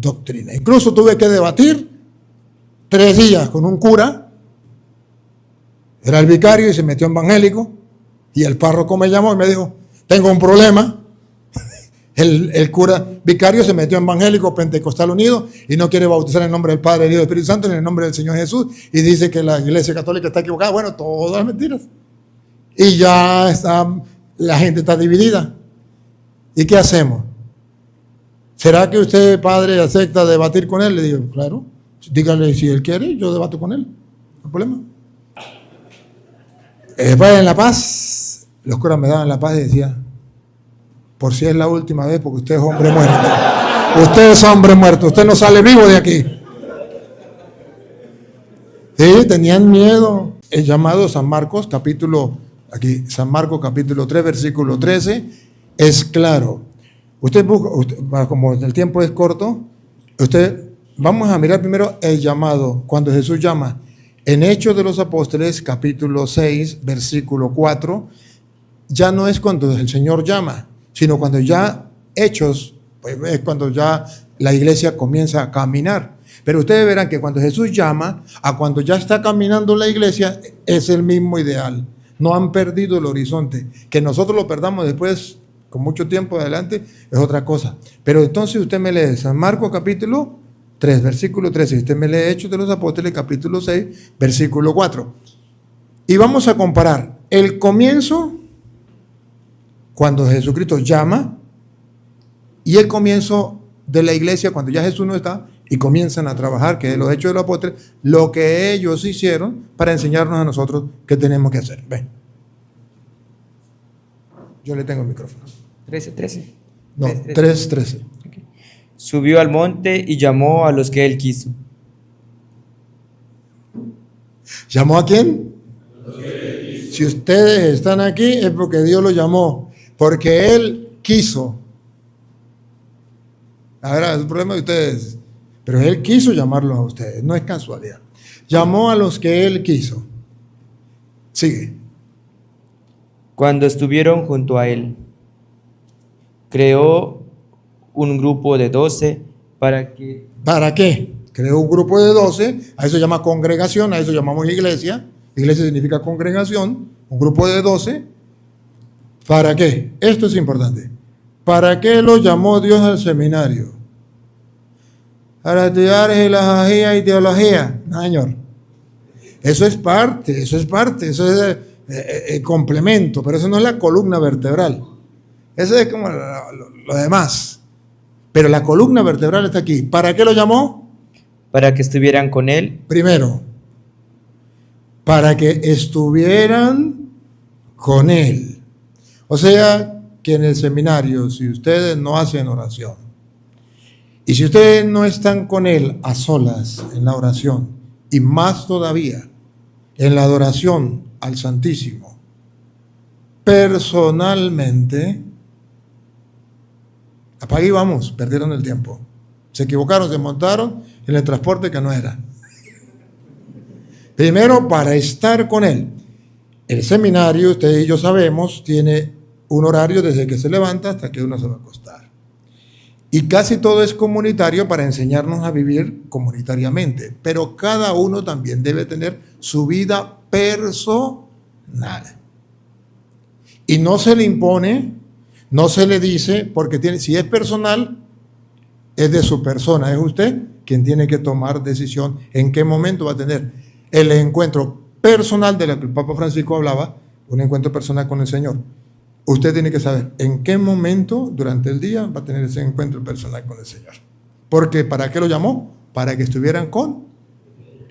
doctrina. Incluso tuve que debatir 3 días con un cura, era el vicario y se metió evangélico, y el párroco me llamó y me dijo, tengo un problema. El cura vicario se metió evangélico Pentecostal Unido y no quiere bautizar en el nombre del Padre, del Hijo y del Espíritu Santo, en el nombre del Señor Jesús, y dice que la Iglesia Católica está equivocada. Bueno, todas mentiras. Y ya la gente está dividida. ¿Y qué hacemos? ¿Será que usted, padre, acepta debatir con él? Le digo, claro, dígale si él quiere, yo debato con él, no hay problema. Vaya en la paz. Los curas me daban la paz y decían, por si es la última vez, porque usted es hombre muerto. Usted es hombre muerto, usted no sale vivo de aquí. Sí, tenían miedo. El llamado San Marcos, San Marcos capítulo 3, versículo 13, es claro. Usted busca, como el tiempo es corto, vamos a mirar primero el llamado, cuando Jesús llama. En Hechos de los Apóstoles, capítulo 6, versículo 4, ya no es cuando el Señor llama, sino cuando ya Hechos, pues es cuando ya la iglesia comienza a caminar. Pero ustedes verán que cuando Jesús llama, a cuando ya está caminando la iglesia, es el mismo ideal. No han perdido el horizonte. Que nosotros lo perdamos después, con mucho tiempo adelante, es otra cosa. Pero entonces usted me lee San Marcos capítulo 3, versículo 13. Usted me lee Hechos de los Apóstoles, capítulo 6, versículo 4. Y vamos a comparar el comienzo, cuando Jesucristo llama, y el comienzo de la iglesia, cuando ya Jesús no está, y comienzan a trabajar, que es los Hechos de los Apóstoles, lo que ellos hicieron para enseñarnos a nosotros qué tenemos que hacer. Ven. Yo le tengo el micrófono. 13. No, 3:13. Okay. Subió al monte y llamó a los que él quiso. ¿Llamó a quién? Si ustedes están aquí es porque Dios los llamó, porque Él quiso. Ahora es el problema de ustedes, pero Él quiso llamarlos a ustedes, no es casualidad. Llamó a los que Él quiso. Sigue. Cuando estuvieron junto a él, creó un grupo de 12 para que... ¿Para qué? Creó un grupo de 12, a eso se llama congregación, a eso llamamos iglesia. Iglesia significa congregación, un grupo de 12. ¿Para qué? Esto es importante. ¿Para qué lo llamó Dios al seminario? Para estudiar filosofía y teología. No, señor. Eso es parte, eso es el complemento, pero eso no es la columna vertebral. Eso es como lo demás. Pero la columna vertebral está aquí. ¿Para qué lo llamó? Para que estuvieran con él. Primero, para que estuvieran con él. O sea, que en el seminario, si ustedes no hacen oración, y si ustedes no están con él a solas en la oración, y más todavía en la adoración al Santísimo, personalmente, para ahí vamos, perdieron el tiempo. Se equivocaron, se montaron en el transporte que no era. Primero, para estar con él. El seminario, ustedes y yo sabemos, tiene un horario desde que se levanta hasta que uno se va a acostar. Y casi todo es comunitario para enseñarnos a vivir comunitariamente. Pero cada uno también debe tener su vida personal. Y no se le impone, no se le dice, porque si es personal, es de su persona. Es usted quien tiene que tomar decisión en qué momento va a tener el encuentro personal de lo que el Papa Francisco hablaba, un encuentro personal con el Señor. Usted tiene que saber en qué momento durante el día va a tener ese encuentro personal con el Señor. Porque ¿para qué lo llamó? Para que estuvieran con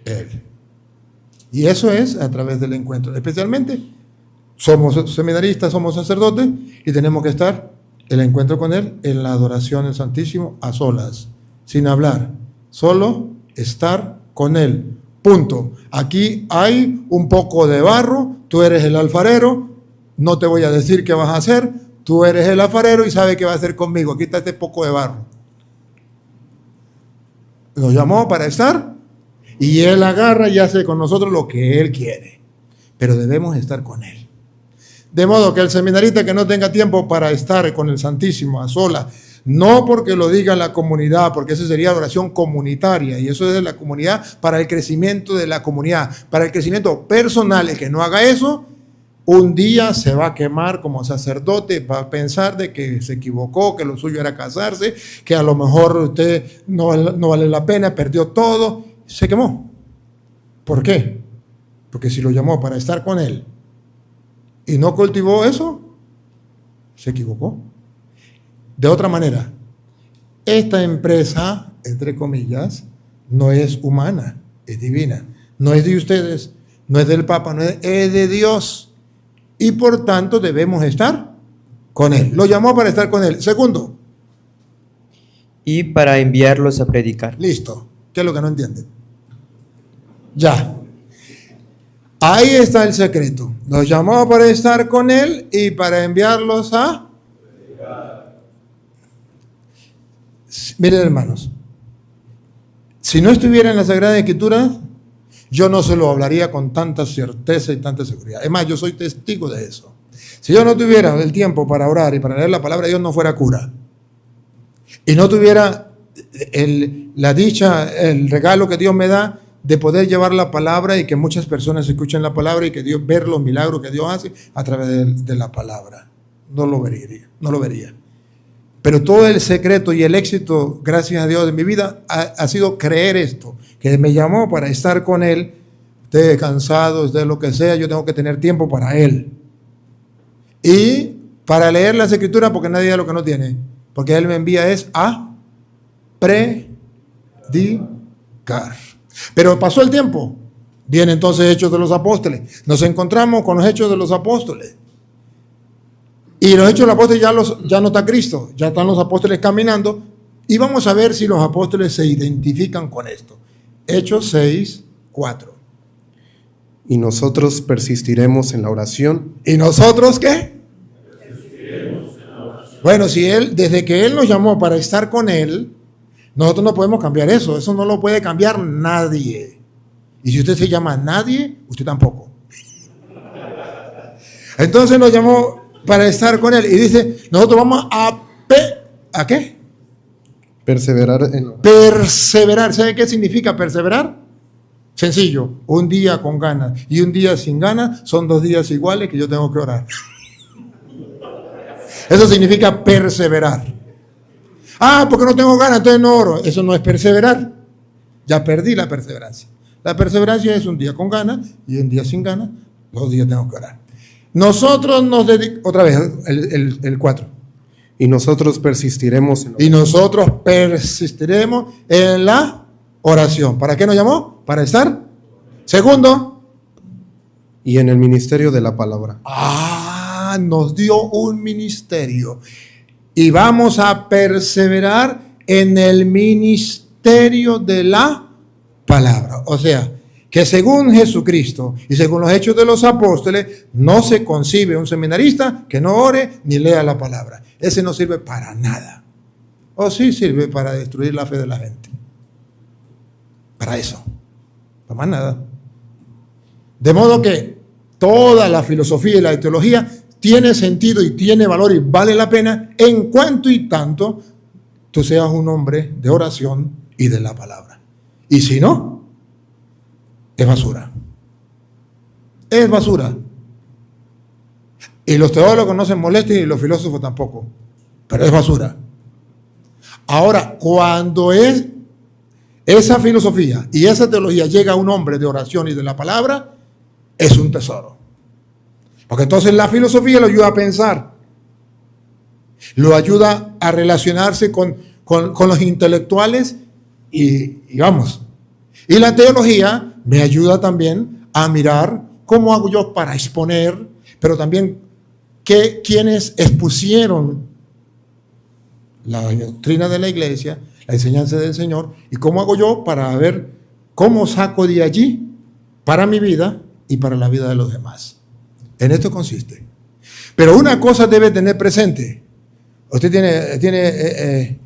Él. Y eso es a través del encuentro. Especialmente, somos seminaristas, somos sacerdotes y tenemos que estar el encuentro con Él en la adoración del Santísimo a solas, sin hablar, solo estar con Él. Punto. Aquí hay un poco de barro, tú eres el alfarero, no te voy a decir qué vas a hacer, tú eres el alfarero y sabes qué va a hacer conmigo. Aquí está este poco de barro. Nos llamó para estar y Él agarra y hace con nosotros lo que Él quiere. Pero debemos estar con Él. De modo que el seminarista que no tenga tiempo para estar con el Santísimo a solas, No porque lo diga la comunidad, porque eso sería oración comunitaria y eso es de la comunidad para el crecimiento de la comunidad, para el crecimiento personal. El que no haga eso, un día se va a quemar como sacerdote, va a pensar de que se equivocó, que lo suyo era casarse, que a lo mejor usted no vale la pena, perdió todo, se quemó. ¿Por qué? Porque si lo llamó para estar con él y no cultivó eso, se equivocó. De otra manera, esta empresa, entre comillas, no es humana, es divina. No es de ustedes, no es del Papa, es de Dios. Y por tanto debemos estar con Él. Lo llamó para estar con Él. Segundo. Y para enviarlos a predicar. Listo. ¿Qué es lo que no entienden? Ya. Ahí está el secreto. Los llamó para estar con Él y para enviarlos a... Miren, hermanos, si no estuviera en la Sagrada Escritura, yo no se lo hablaría con tanta certeza y tanta seguridad. Es más, yo soy testigo de eso. Si yo no tuviera el tiempo para orar y para leer la palabra de Dios, no fuera cura. Y no tuviera la dicha, el regalo que Dios me da de poder llevar la palabra y que muchas personas escuchen la palabra y que Dios ver los milagros que Dios hace a través de la palabra. No lo vería. Pero todo el secreto y el éxito, gracias a Dios, de mi vida ha sido creer esto, que me llamó para estar con Él. Esté cansado, esté lo que sea, yo tengo que tener tiempo para Él. Y para leer las Escrituras, porque nadie da lo que no tiene, porque Él me envía es a predicar. Pero pasó el tiempo, viene entonces Hechos de los Apóstoles, nos encontramos con los Hechos de los Apóstoles. Y los Hechos de los Apóstoles ya no está Cristo, ya están los apóstoles caminando. Y vamos a ver si los apóstoles se identifican con esto. Hechos 6, 4. Y nosotros persistiremos en la oración. ¿Y nosotros qué? Persistiremos en la oración. Bueno, si desde que Él nos llamó para estar con Él, nosotros no podemos cambiar eso. Eso no lo puede cambiar nadie. Y si usted se llama nadie, usted tampoco. Entonces nos llamó para estar con Él. Y dice, nosotros vamos ¿a qué? Perseverar en... Perseverar. ¿Sabe qué significa perseverar? Sencillo. Un día con ganas y un día sin ganas son 2 días iguales que yo tengo que orar. Eso significa perseverar. Porque no tengo ganas, entonces no oro. Eso no es perseverar. Ya perdí la perseverancia. La perseverancia es un día con ganas y un día sin ganas. 2 días tengo que orar. Nosotros nos dedicamos, otra vez, el 4. Y nosotros persistiremos en la oración. Y nosotros persistiremos en la oración. ¿Para qué nos llamó? Para estar. Segundo. Y en el ministerio de la palabra. Nos dio un ministerio. Y vamos a perseverar en el ministerio de la palabra. O sea, que según Jesucristo y según los Hechos de los Apóstoles, no se concibe un seminarista que no ore ni lea la palabra. Ese no sirve para nada. O sí sirve para destruir la fe de la gente. Para eso. Para más nada. De modo que toda la filosofía y la teología tiene sentido y tiene valor y vale la pena en cuanto y tanto tú seas un hombre de oración y de la palabra. Y si no, es basura. Es basura. Y los teólogos no se molesten y los filósofos tampoco. Pero es basura. Ahora, cuando esa filosofía y esa teología llega a un hombre de oración y de la palabra, es un tesoro. Porque entonces la filosofía lo ayuda a pensar. Lo ayuda a relacionarse con los intelectuales y vamos. Y la teología me ayuda también a mirar cómo hago yo para exponer, pero también quienes expusieron la doctrina de la iglesia, la enseñanza del Señor, y cómo hago yo para ver cómo saco de allí para mi vida y para la vida de los demás. En esto consiste. Pero una cosa debe tener presente. Usted tiene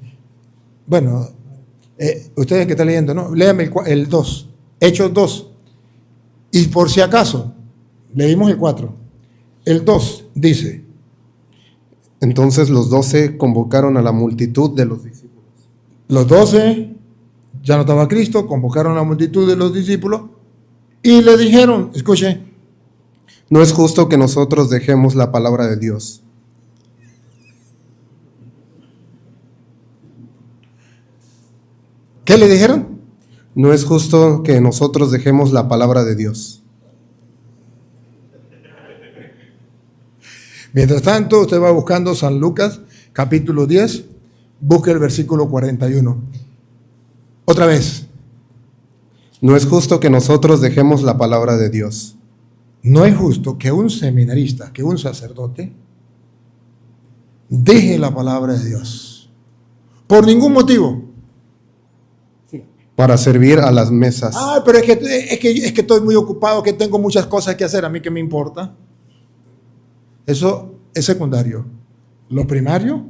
ustedes que están leyendo, ¿no? Léame el 2, Hechos 2. Y por si acaso, leímos el 4. El 2 dice, Entonces los 12 convocaron a la multitud de los discípulos. Los 12, ya no estaba Cristo, convocaron a la multitud de los discípulos y le dijeron, escuche, No es justo que nosotros dejemos la palabra de Dios. ¿qué le dijeron? No es justo que nosotros dejemos la palabra de Dios. Mientras tanto, usted va buscando San Lucas, capítulo 10, busque el versículo 41. Otra vez, No es justo que nosotros dejemos la palabra de Dios. no es justo que un seminarista, que un sacerdote, deje la palabra de Dios. Por ningún motivo. Para servir a las mesas. Ah, pero es que estoy muy ocupado, que tengo muchas cosas que hacer, a mí qué me importa. Eso es secundario. Lo primario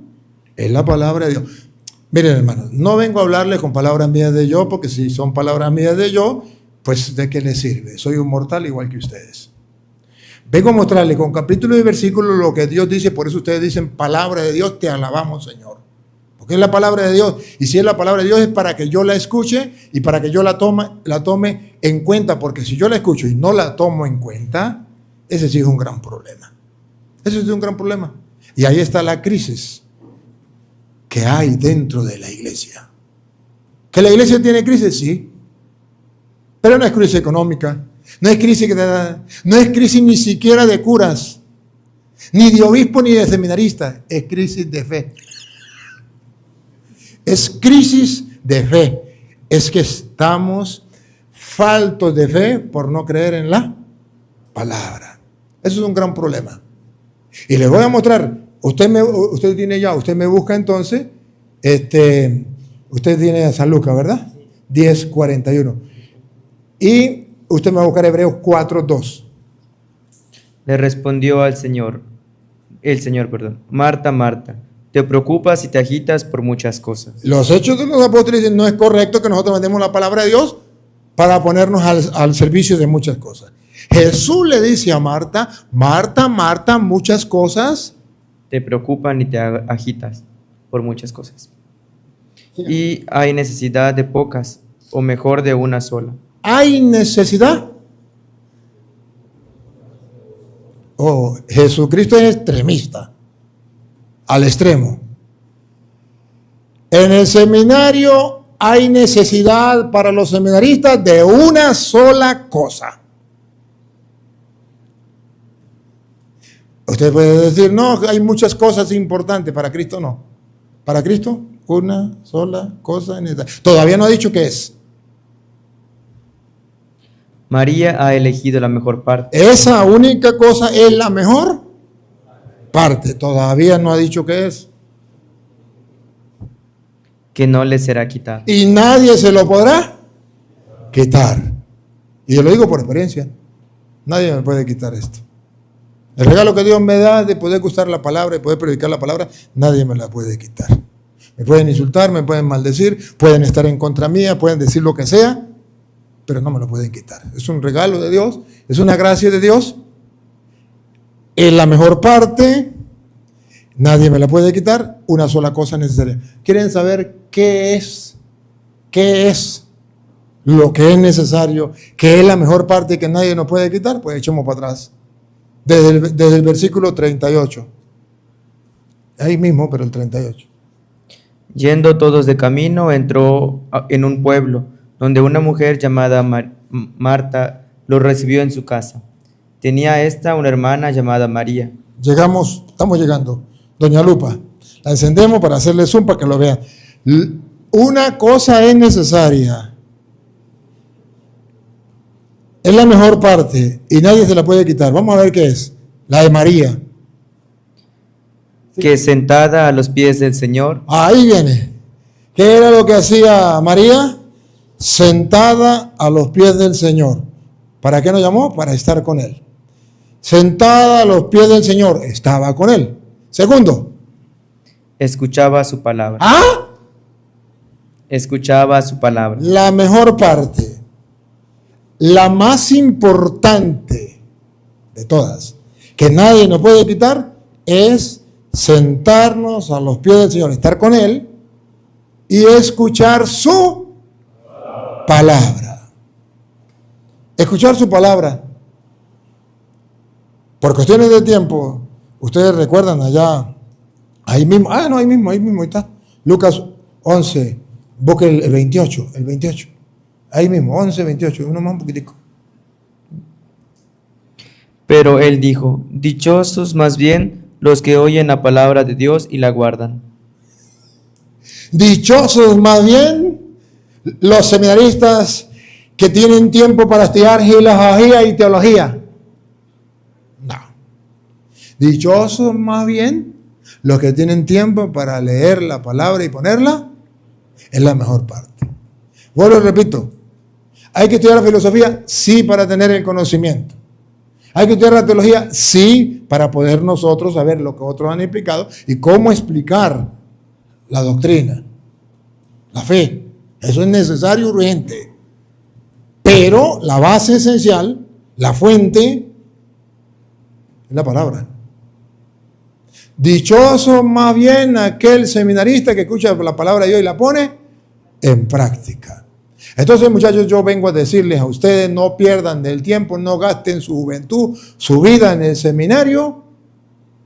es la palabra de Dios. Miren, hermanos, no vengo a hablarles con palabras mías de yo, porque si son palabras mías de yo, pues ¿de qué les sirve? Soy un mortal igual que ustedes. Vengo a mostrarles con capítulo y versículo lo que Dios dice, por eso ustedes dicen palabra de Dios, te alabamos, Señor. Porque es la palabra de Dios, y si es la palabra de Dios es para que yo la escuche y para que yo la tome en cuenta, porque si yo la escucho y no la tomo en cuenta, ese sí es un gran problema. Ese sí es un gran problema. Y ahí está la crisis que hay dentro de la iglesia. ¿Que la iglesia tiene crisis? Sí. Pero no es crisis económica, no es crisis ni siquiera de curas, ni de obispo ni de seminarista, es crisis de fe. Es crisis de fe. Es que estamos faltos de fe por no creer en la palabra. Eso es un gran problema. Y les voy a mostrar. Usted me busca entonces. Usted tiene a San Lucas, ¿verdad? 10:41. Y usted me va a buscar Hebreos 4:2. Le respondió el Señor, Marta, Marta, te preocupas y te agitas por muchas cosas. Los hechos de los apóstoles dicen, no es correcto que nosotros mandemos la palabra de Dios para ponernos al servicio de muchas cosas. Jesús le dice a Marta, Marta, Marta, muchas cosas Te preocupan y te agitas por muchas cosas. Y hay necesidad de pocas, o mejor de una sola. ¿Hay necesidad? Oh, Jesucristo es extremista, al extremo. En el seminario hay necesidad para los seminaristas de una sola cosa. Usted puede decir, no, hay muchas cosas importantes, para Cristo no. Para Cristo, una sola cosa necesaria. Todavía no ha dicho qué es. María ha elegido la mejor parte. Esa única cosa es la mejor parte. Todavía no ha dicho qué es. Que no le será quitada. Y nadie se lo podrá quitar. Y yo lo digo por experiencia. Nadie me puede quitar esto. El regalo que Dios me da de poder gustar la palabra y poder predicar la palabra, nadie me la puede quitar. Me pueden insultar, me pueden maldecir, pueden estar en contra mía, pueden decir lo que sea, pero no me lo pueden quitar. Es un regalo de Dios, es una gracia de Dios. Es la mejor parte, nadie me la puede quitar, una sola cosa necesaria. ¿Quieren saber qué es? ¿Qué es lo que es necesario? ¿Qué es la mejor parte que nadie nos puede quitar? Pues echemos para atrás. Desde el versículo 38. Ahí mismo, pero el 38. Yendo todos de camino, entró en un pueblo, donde una mujer llamada Marta lo recibió en su casa. Tenía esta una hermana llamada María. Estamos llegando. Doña Lupa, la encendemos para hacerle zoom para que lo vean. Una cosa es necesaria. Es la mejor parte y nadie se la puede quitar. Vamos a ver qué es. La de María. Que sentada a los pies del Señor. Ahí viene. ¿Qué era lo que hacía María? Sentada a los pies del Señor. ¿Para qué nos llamó? Para estar con Él. Sentada a los pies del Señor. Estaba con Él. Segundo. Escuchaba su palabra. ¿Ah? Escuchaba su palabra. La mejor parte. La más importante de todas, que nadie nos puede quitar, es sentarnos a los pies del Señor, estar con Él y escuchar su palabra. Escuchar su palabra. Por cuestiones de tiempo, ustedes recuerdan allá, ahí mismo, ahí mismo está. Lucas 11, busque el 28, ahí mismo, 11, 28, uno más un poquitico. Pero él dijo, dichosos más bien los que oyen la palabra de Dios y la guardan. Dichosos más bien los seminaristas que tienen tiempo para estudiar filosofía y teología. No. Dichosos más bien los que tienen tiempo para leer la palabra y ponerla en la mejor parte. Vuelvo y repito, ¿hay que estudiar la filosofía? Sí, para tener el conocimiento. ¿Hay que estudiar la teología? Sí, para poder nosotros saber lo que otros han explicado y cómo explicar la doctrina, la fe. Eso es necesario, urgente. Pero la base esencial, la fuente, es la palabra. Dichoso más bien aquel seminarista que escucha la palabra de Dios y la pone en práctica. Entonces, muchachos, yo vengo a decirles a ustedes, no pierdan del tiempo, no gasten su juventud, su vida en el seminario,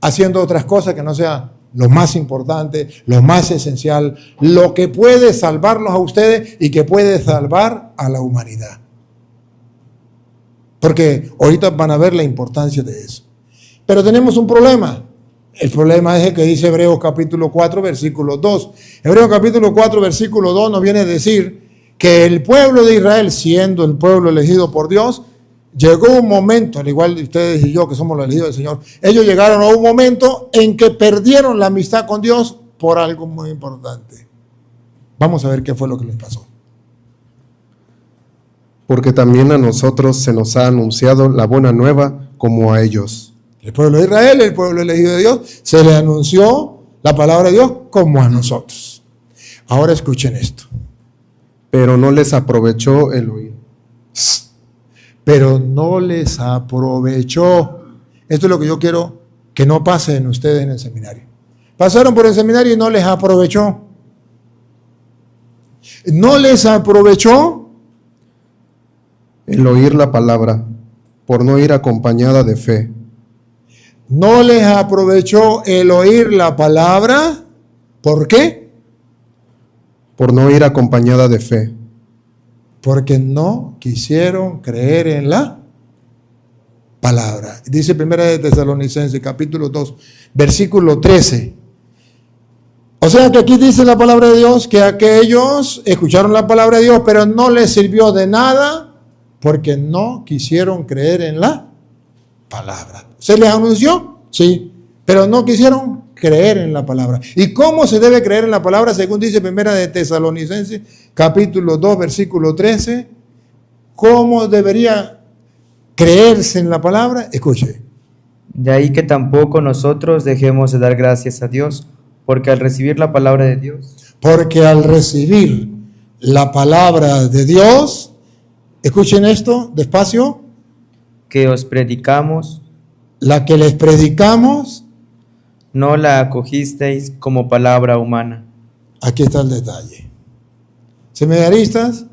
haciendo otras cosas que no sea lo más importante, lo más esencial, lo que puede salvarlos a ustedes y que puede salvar a la humanidad. Porque ahorita van a ver la importancia de eso. Pero tenemos un problema. El problema es el que dice Hebreos capítulo 4, versículo 2. Hebreos capítulo 4, versículo 2 nos viene a decir que el pueblo de Israel, siendo el pueblo elegido por Dios, llegó un momento, al igual de ustedes y yo que somos los elegidos del Señor, ellos llegaron a un momento en que perdieron la amistad con Dios por algo muy importante. Vamos a ver qué fue lo que les pasó. Porque también a nosotros se nos ha anunciado la buena nueva como a ellos. El pueblo de Israel, el pueblo elegido de Dios, se le anunció la palabra de Dios como a nosotros. Ahora escuchen esto. Pero no les aprovechó el oír. Pero no les aprovechó. Esto es lo que yo quiero que no pase en ustedes en el seminario. Pasaron por el seminario y no les aprovechó. No les aprovechó El oír la palabra, por no ir acompañada de fe. No les aprovechó el oír la palabra. ¿Por qué? Por no ir acompañada de fe. Porque no quisieron creer en la palabra. Dice 1 de Tesalonicenses, capítulo 2, versículo 13. O sea que aquí dice la palabra de Dios que aquellos escucharon la palabra de Dios, pero no les sirvió de nada porque no quisieron creer en la palabra. ¿Se les anunció? Sí, pero no quisieron creer en la palabra. ¿Y cómo se debe creer en la palabra? Según dice 1 de Tesalonicenses, capítulo 2, versículo 13. ¿Cómo debería creerse en la palabra? Escuche. De ahí que tampoco nosotros dejemos de dar gracias a Dios, porque al recibir la palabra de Dios, porque al recibir la palabra de Dios, escuchen esto despacio, que os predicamos, la que les predicamos, no la acogisteis como palabra humana. aquí está el detalle. Seminaristas,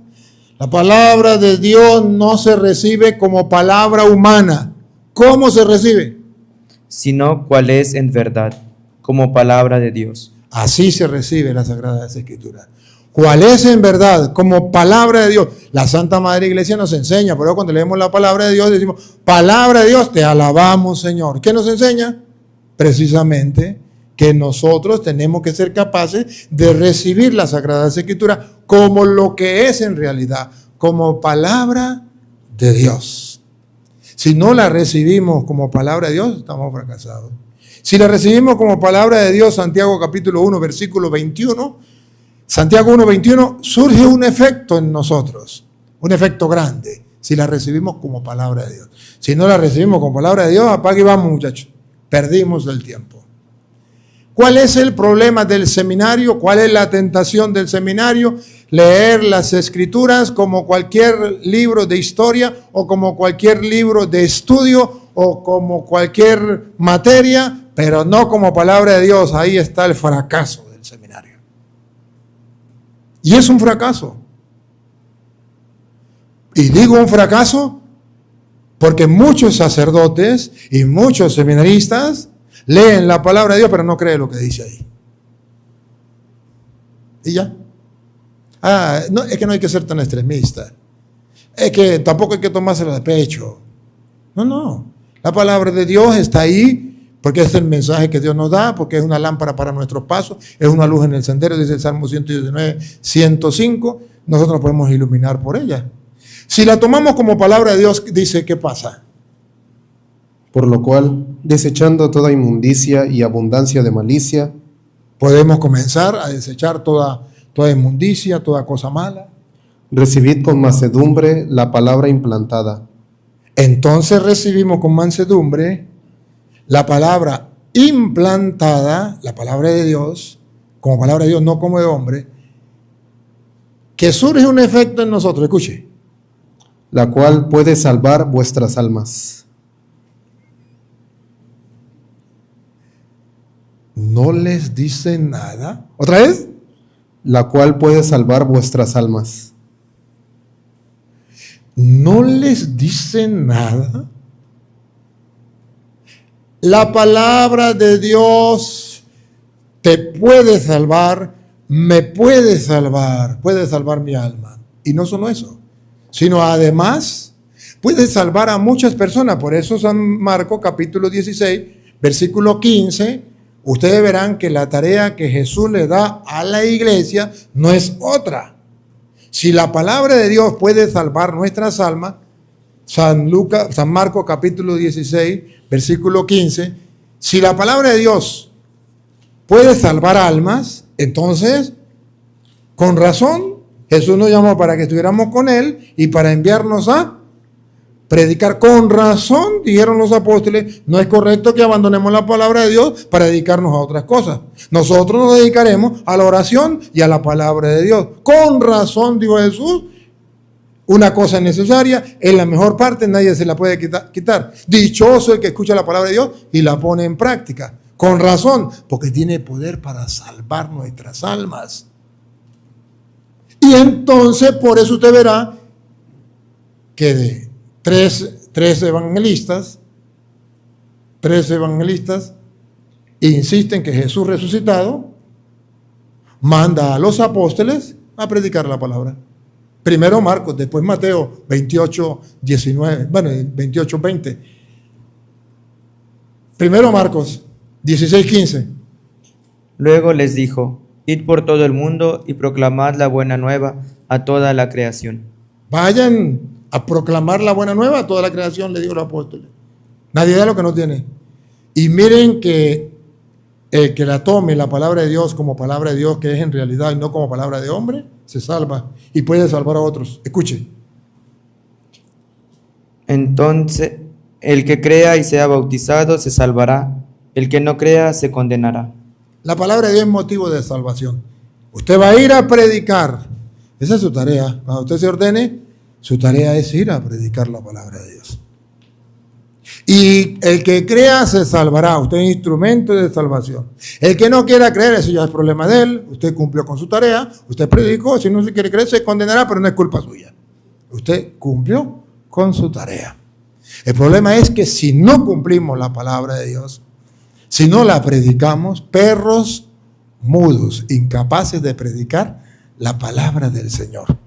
la palabra de Dios no se recibe como palabra humana. ¿Cómo se recibe? Sino cuál es en verdad, como palabra de Dios. Así se recibe la Sagrada Escritura. ¿Cuál es en verdad? Como palabra de Dios. La Santa Madre Iglesia nos enseña, pero cuando leemos la palabra de Dios decimos, palabra de Dios, te alabamos, Señor. ¿Qué nos enseña? Precisamente que nosotros tenemos que ser capaces de recibir la Sagrada Escritura como lo que es en realidad, como palabra de Dios. Si no la recibimos como palabra de Dios, estamos fracasados. Si la recibimos como palabra de Dios, Santiago capítulo 1, versículo 21, Santiago 1, 21, surge un efecto en nosotros, un efecto grande, si la recibimos como palabra de Dios. Si no la recibimos como palabra de Dios, apague y vamos, muchachos, perdimos el tiempo. ¿Cuál es el problema del seminario? ¿Cuál es la tentación del seminario? Leer las Escrituras como cualquier libro de historia o como cualquier libro de estudio o como cualquier materia pero no como palabra de Dios. Ahí está el fracaso del seminario. Y es un fracaso. Y digo un fracaso porque muchos sacerdotes y muchos seminaristas leen la palabra de Dios, pero no creen lo que dice ahí. Y ya. No, es que no hay que ser tan extremista. Es que tampoco hay que tomárselo de pecho. No. La palabra de Dios está ahí porque es el mensaje que Dios nos da, porque es una lámpara para nuestros pasos, es una luz en el sendero, dice el Salmo 119, 105. Nosotros nos podemos iluminar por ella. Si la tomamos como palabra de Dios, dice, ¿qué pasa? Por lo cual, desechando toda inmundicia y abundancia de malicia, podemos comenzar a desechar toda inmundicia, toda cosa mala. recibid con mansedumbre la palabra implantada. Entonces recibimos con mansedumbre la palabra implantada, la palabra de Dios, como palabra de Dios, no como de hombre, que surge un efecto en nosotros, escuche. La cual puede salvar vuestras almas. ¿No les dice nada? ¿Otra vez? La cual puede salvar vuestras almas. ¿No les dice nada? La palabra de Dios te puede salvar, me puede salvar mi alma. Y no solo eso, sino además puede salvar a muchas personas. Por eso San Marcos capítulo 16, versículo 15, ustedes verán que la tarea que Jesús le da a la iglesia no es otra. Si la palabra de Dios puede salvar nuestras almas, San Marcos capítulo 16, versículo 15, si la palabra de Dios puede salvar almas, entonces, con razón, Jesús nos llamó para que estuviéramos con Él y para enviarnos a predicar. Con razón, dijeron los apóstoles, no es correcto que abandonemos la palabra de Dios para dedicarnos a otras cosas. Nosotros nos dedicaremos a la oración y a la palabra de Dios. Con razón, dijo Jesús, una cosa es necesaria, es la mejor parte, nadie se la puede quitar. Dichoso el que escucha la palabra de Dios y la pone en práctica. Con razón, porque tiene poder para salvar nuestras almas. Y entonces, por eso usted verá que de tres evangelistas insisten que Jesús resucitado manda a los apóstoles a predicar la palabra. Primero Marcos, después Mateo 28, 19, 28, 20. Primero Marcos 16, 15. Luego les dijo, id por todo el mundo y proclamad la buena nueva a toda la creación. Vayan a proclamar la buena nueva a toda la creación, le dijo los apóstoles. Nadie da lo que no tiene. Y miren que el que la tome la palabra de Dios como palabra de Dios, que es en realidad y no como palabra de hombre, se salva y puede salvar a otros. Escuche. Entonces, el que crea y sea bautizado se salvará, el que no crea se condenará. La palabra de Dios es motivo de salvación. Usted va a ir a predicar. Esa es su tarea. Cuando usted se ordene, su tarea es ir a predicar la palabra de Dios. Y el que crea se salvará. Usted es instrumento de salvación. El que no quiera creer, eso ya es problema de él. Usted cumplió con su tarea. Usted predicó. Si no se quiere creer, se condenará, pero no es culpa suya. Usted cumplió con su tarea. El problema es que si no cumplimos la palabra de Dios, si no la predicamos, perros mudos, incapaces de predicar la palabra del Señor.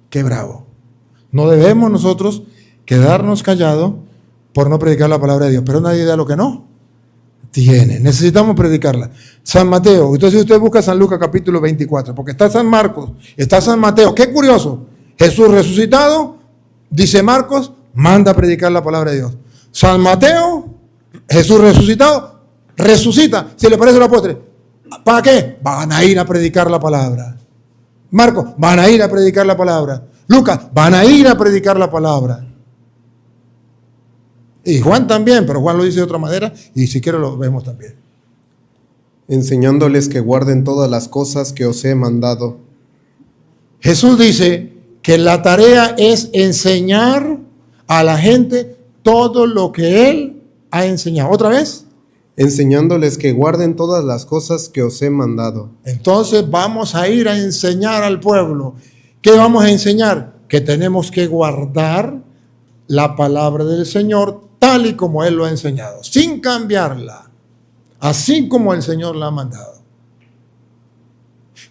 Qué bravo. No debemos nosotros quedarnos callados por no predicar la palabra de Dios, pero nadie da lo que no tiene. Necesitamos predicarla. San Mateo, entonces usted busca San Lucas capítulo 24, porque está San Marcos, está San Mateo. Qué curioso. Jesús resucitado, dice Marcos, manda a predicar la palabra de Dios. San Mateo, Jesús resucitado, resucita. Si le parece a los apóstoles, ¿para qué? Van a ir a predicar la palabra. Marcos, van a ir a predicar la palabra. Lucas, van a ir a predicar la palabra. Y Juan también, pero Juan lo dice de otra manera y si quiere lo vemos también. Enseñándoles que guarden todas las cosas que os he mandado. Jesús dice que la tarea es enseñar a la gente todo lo que Él ha enseñado. ¿Otra vez? enseñándoles que guarden todas las cosas que os he mandado. Entonces vamos a ir a enseñar al pueblo. ¿Qué vamos a enseñar? Que tenemos que guardar la palabra del Señor tal y como Él lo ha enseñado, sin cambiarla, así como el Señor la ha mandado.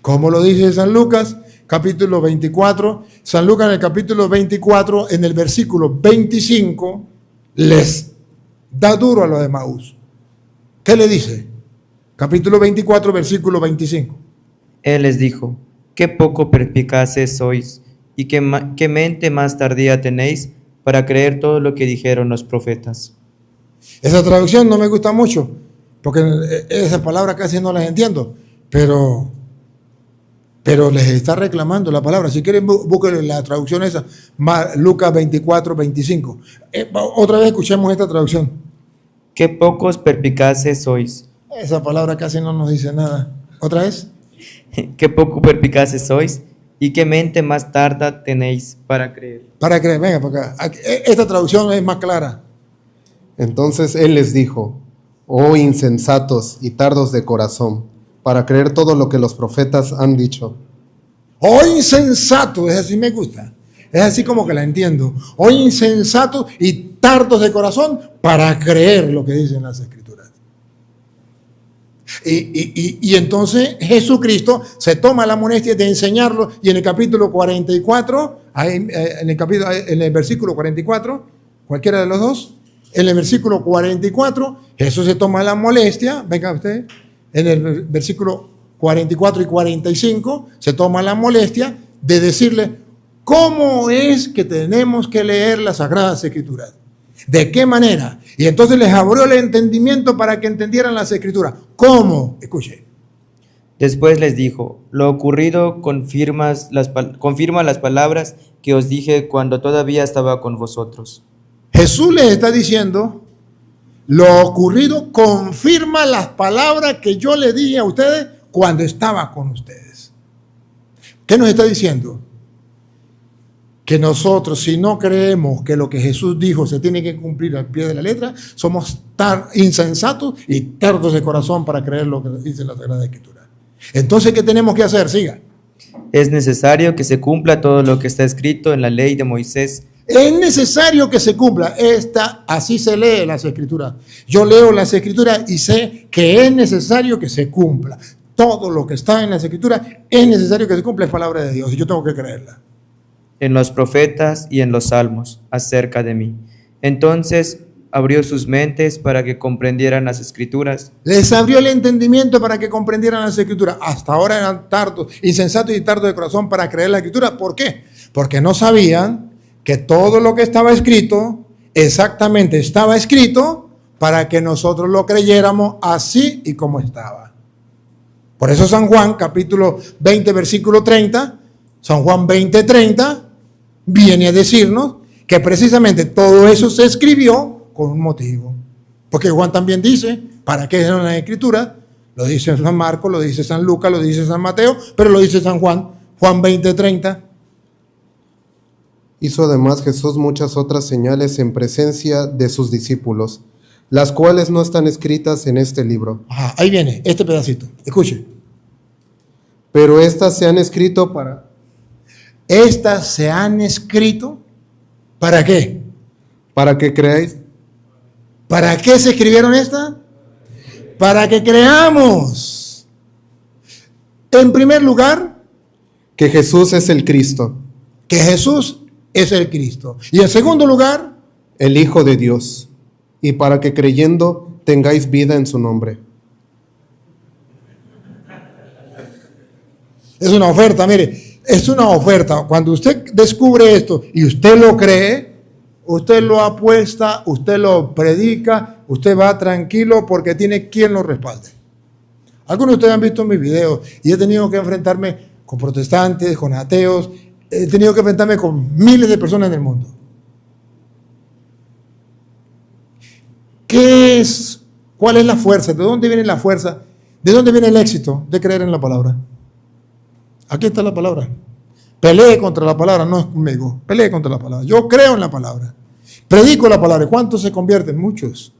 Como lo dice San Lucas, capítulo 24, San Lucas en el capítulo 24, en el versículo 25, les da duro a los de Emaús. ¿Qué le dice? Capítulo 24, versículo 25. Él les dijo: qué poco perspicaces sois, y qué mente más tardía tenéis para creer todo lo que dijeron los profetas. Esa traducción no me gusta mucho, porque esas palabras casi no las entiendo, pero les está reclamando la palabra. Si quieren, busquen la traducción esa, Lucas 24, 25. Otra vez escuchemos esta traducción. Qué pocos perspicaces sois. Esa palabra casi no nos dice nada. ¿Otra vez? Qué poco perspicaces sois, y qué mente más tarda tenéis para creer. Para creer, venga por acá. Esta traducción es más clara. Entonces él les dijo: oh insensatos y tardos de corazón, para creer todo lo que los profetas han dicho. Oh insensato, es así me gusta. Es así como que la entiendo. Oh insensatos y tardos de corazón para creer lo que dicen las Escrituras. Y entonces Jesucristo se toma la molestia de enseñarlo, y en el capítulo 44, en el versículo 44, cualquiera de los dos, en el versículo 44, Jesús se toma la molestia, venga usted, en el versículo 44 y 45, se toma la molestia de decirle cómo es que tenemos que leer las Sagradas Escrituras. ¿De qué manera? Y entonces les abrió el entendimiento para que entendieran las Escrituras. ¿Cómo? Escuche. Después les dijo: lo ocurrido confirma las palabras que os dije cuando todavía estaba con vosotros. Jesús les está diciendo: lo ocurrido confirma las palabras que yo le dije a ustedes cuando estaba con ustedes. ¿Qué nos está diciendo? Que nosotros, si no creemos que lo que Jesús dijo se tiene que cumplir al pie de la letra, somos insensatos y tardos de corazón para creer lo que dice la Sagrada Escritura. Entonces, ¿qué tenemos que hacer? Siga. Es necesario que se cumpla todo lo que está escrito en la ley de Moisés. Es necesario que se cumpla. Así se lee las Escrituras. Yo leo las Escrituras y sé que es necesario que se cumpla. Todo lo que está en las Escrituras es necesario que se cumpla, es palabra de Dios y yo tengo que creerla. En los profetas y en los salmos acerca de mí. Entonces abrió sus mentes para que comprendieran las Escrituras. Les abrió el entendimiento para que comprendieran las Escrituras. Hasta ahora eran tardos, insensatos y tardos de corazón para creer la Escritura. ¿Por qué? Porque no sabían que todo lo que estaba escrito, exactamente estaba escrito para que nosotros lo creyéramos así y como estaba. Por eso San Juan, capítulo 20, versículo 30, San Juan 20, 30, viene a decirnos que precisamente todo eso se escribió con un motivo. Porque Juan también dice, ¿para qué eran las Escrituras? Lo dice San Marcos, lo dice San Lucas, lo dice San Mateo, pero lo dice San Juan, Juan 20, 30. Hizo además Jesús muchas otras señales en presencia de sus discípulos, las cuales no están escritas en este libro. Ajá, ahí viene este pedacito, escuche. Pero estas se han escrito para... Estas se han escrito, ¿para qué? Para que creáis. ¿Para qué se escribieron estas? Para que creamos. En primer lugar, Que Jesús es el Cristo, que Jesús es el Cristo. Y en segundo lugar, el Hijo de Dios, y para que creyendo tengáis vida en su nombre. es una oferta, mire, es una oferta. Cuando usted descubre esto y usted lo cree, usted lo apuesta, usted lo predica, usted va tranquilo porque tiene quien lo respalde. Algunos de ustedes han visto mis videos y he tenido que enfrentarme con protestantes, con ateos, he tenido que enfrentarme con miles de personas en el mundo. ¿Qué es? ¿Cuál es la fuerza? ¿De dónde viene la fuerza? ¿De dónde viene el éxito de creer en la palabra? Aquí está la palabra. Pelee contra la palabra, no es conmigo. Pelee contra la palabra. Yo creo en la palabra. Predico la palabra. ¿Cuántos se convierten? Muchos.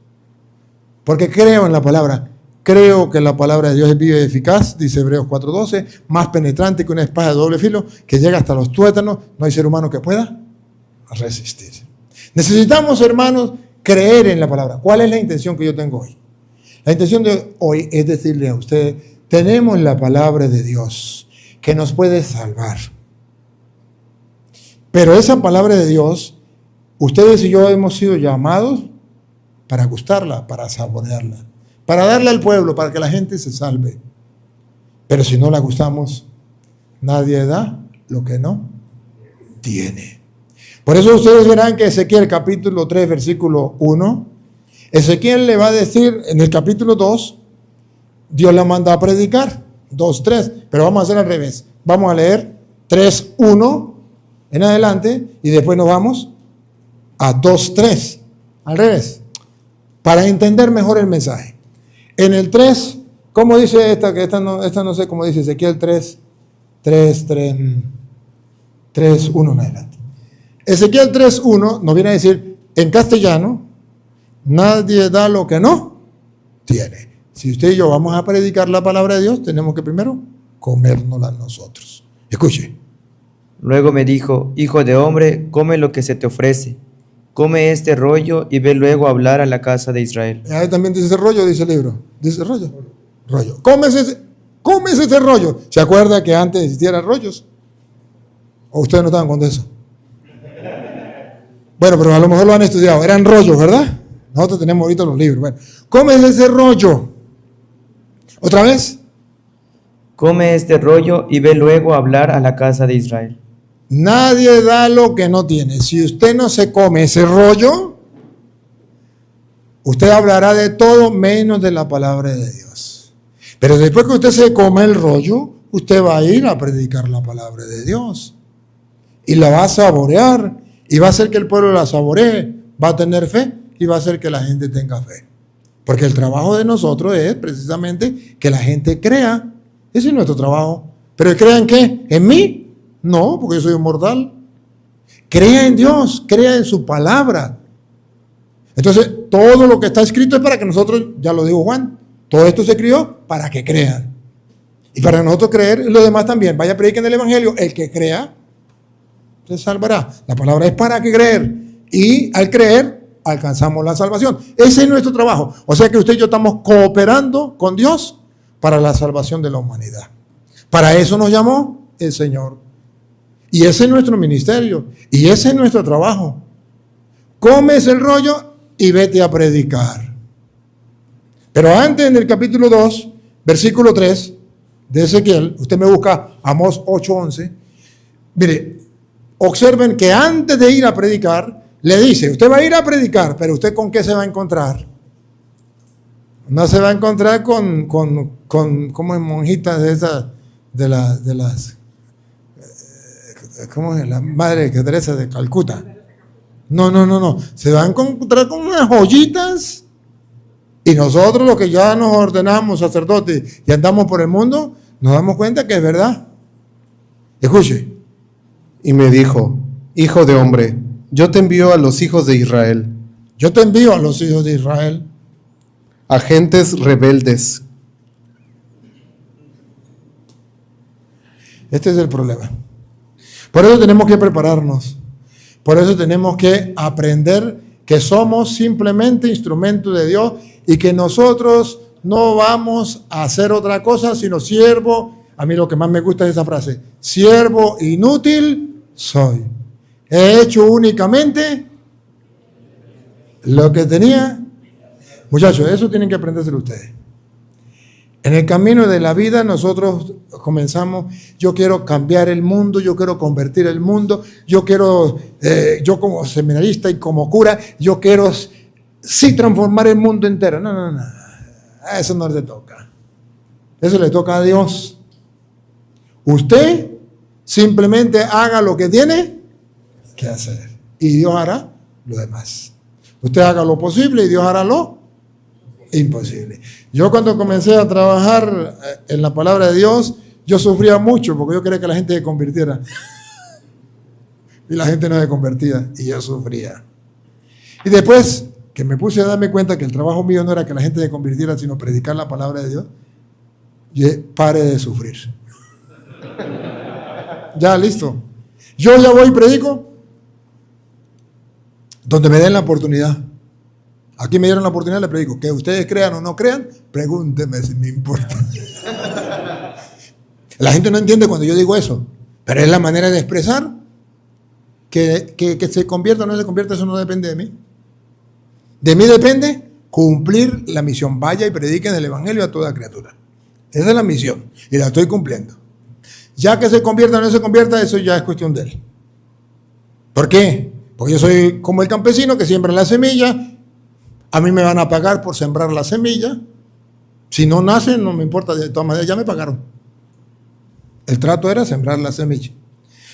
Porque creo en la palabra. Creo que la palabra de Dios es viva y eficaz, dice Hebreos 4:12, más penetrante que una espada de doble filo, que llega hasta los tuétanos. No hay ser humano que pueda resistir. Necesitamos, hermanos, creer en la palabra. ¿Cuál es la intención que yo tengo hoy? La intención de hoy es decirle a usted, tenemos la palabra de Dios que nos puede salvar. Pero esa palabra de Dios, ustedes y yo hemos sido llamados para gustarla, para saborearla, para darla al pueblo, para que la gente se salve. Pero si no la gustamos, nadie da lo que no tiene. Por eso ustedes verán que Ezequiel capítulo 3, versículo 1, Ezequiel le va a decir en el capítulo 2, Dios la manda a predicar, 2:3, pero vamos a hacer al revés. Vamos a leer 3:1 en adelante y después nos vamos a 2:3, al revés, para entender mejor el mensaje. En el 3, ¿cómo dice esta? Que esta no sé cómo dice Ezequiel 3:1 en adelante. Ezequiel 3:1 nos viene a decir en castellano, nadie da lo que no tiene. Si usted y yo vamos a predicar la palabra de Dios, tenemos que primero comérnosla nosotros. Escuche. Luego me dijo, hijo de hombre, come lo que se te ofrece. Come este rollo y ve luego a hablar a la casa de Israel. Ahí también dice rollo, dice el libro. Dice rollo. Rollo. Cómese ese rollo. ¿Se acuerda que antes existieran rollos? ¿O ustedes no estaban con eso? Bueno, pero a lo mejor lo han estudiado. Eran rollos, ¿verdad? Nosotros tenemos ahorita los libros. Bueno, cómese ese rollo. ¿Otra vez? Come este rollo y ve luego a hablar a la casa de Israel. Nadie da lo que no tiene. Si usted no se come ese rollo, usted hablará de todo menos de la palabra de Dios. Pero después que usted se come el rollo, usted va a ir a predicar la palabra de Dios. Y la va a saborear. Y va a hacer que el pueblo la saboree. Va a tener fe y va a hacer que la gente tenga fe. Porque el trabajo de nosotros es precisamente que la gente crea. Ese es nuestro trabajo. ¿Pero crea en qué? ¿En mí? No, porque yo soy un mortal. Crea en Dios, crea en su palabra. Entonces, todo lo que está escrito es para que nosotros, ya lo dijo Juan, todo esto se escribió para que crean. Y para nosotros creer, y los demás también. Vaya, prediquen el evangelio. El que crea, se salvará. La palabra es para que creer. Y al creer, alcanzamos la salvación. Ese es nuestro trabajo. O sea que usted y yo estamos cooperando con Dios para la salvación de la humanidad. Para eso nos llamó el Señor. Y ese es nuestro ministerio. Y ese es nuestro trabajo. Comes el rollo y vete a predicar. Pero antes, en el capítulo 2, versículo 3 de Ezequiel, usted me busca Amós 8:11. Mire, observen que antes de ir a predicar, le dice, usted va a ir a predicar, pero ¿usted con qué se va a encontrar? No se va a encontrar con como monjitas de esas, de las, ¿cómo es? La Madre Teresa de Calcuta. No. Se va a encontrar con unas joyitas. Y nosotros, los que ya nos ordenamos sacerdotes y andamos por el mundo, nos damos cuenta que es verdad. Escuche. Y me dijo, hijo de hombre, yo te envío a los hijos de Israel. Yo te envío a los hijos de Israel. A gentes rebeldes. Este es el problema. Por eso tenemos que prepararnos. Por eso tenemos que aprender que somos simplemente instrumentos de Dios y que nosotros no vamos a hacer otra cosa sino siervo. A mí lo que más me gusta es esa frase. Siervo inútil soy. He hecho únicamente lo que tenía. Muchachos, eso tienen que aprendérselo ustedes. En el camino de la vida nosotros comenzamos, yo quiero cambiar el mundo, yo quiero convertir el mundo, yo quiero, yo como seminarista y como cura, yo quiero sí transformar el mundo entero. No. A eso no le toca. Eso le toca a Dios. Usted simplemente haga lo que tiene que hacer y Dios hará lo demás. Usted haga lo posible y Dios hará lo imposible. Yo cuando comencé a trabajar en la palabra de Dios, yo sufría mucho porque yo quería que la gente se convirtiera. Y la gente no se convertía y yo sufría. Y después que me puse a darme cuenta que el trabajo mío no era que la gente se convirtiera, sino predicar la palabra de Dios, pare de sufrir. Ya, listo. Yo ya voy y predico donde me den la oportunidad. Aquí me dieron la oportunidad, le predico. Que ustedes crean o no crean, pregúntenme si me importa. La gente no entiende cuando yo digo eso, pero es la manera de expresar que se convierta o no se convierta, eso no depende de mí. De mí depende cumplir la misión. Vaya y prediquen el evangelio a toda criatura. Esa es la misión y la estoy cumpliendo. Ya que se convierta o no se convierta, eso ya es cuestión de él. ¿Por qué? Porque yo soy como el campesino que siembra la semilla. A mí me van a pagar por sembrar la semilla. Si no nace, no me importa, de todas maneras ya me pagaron. El trato era sembrar la semilla.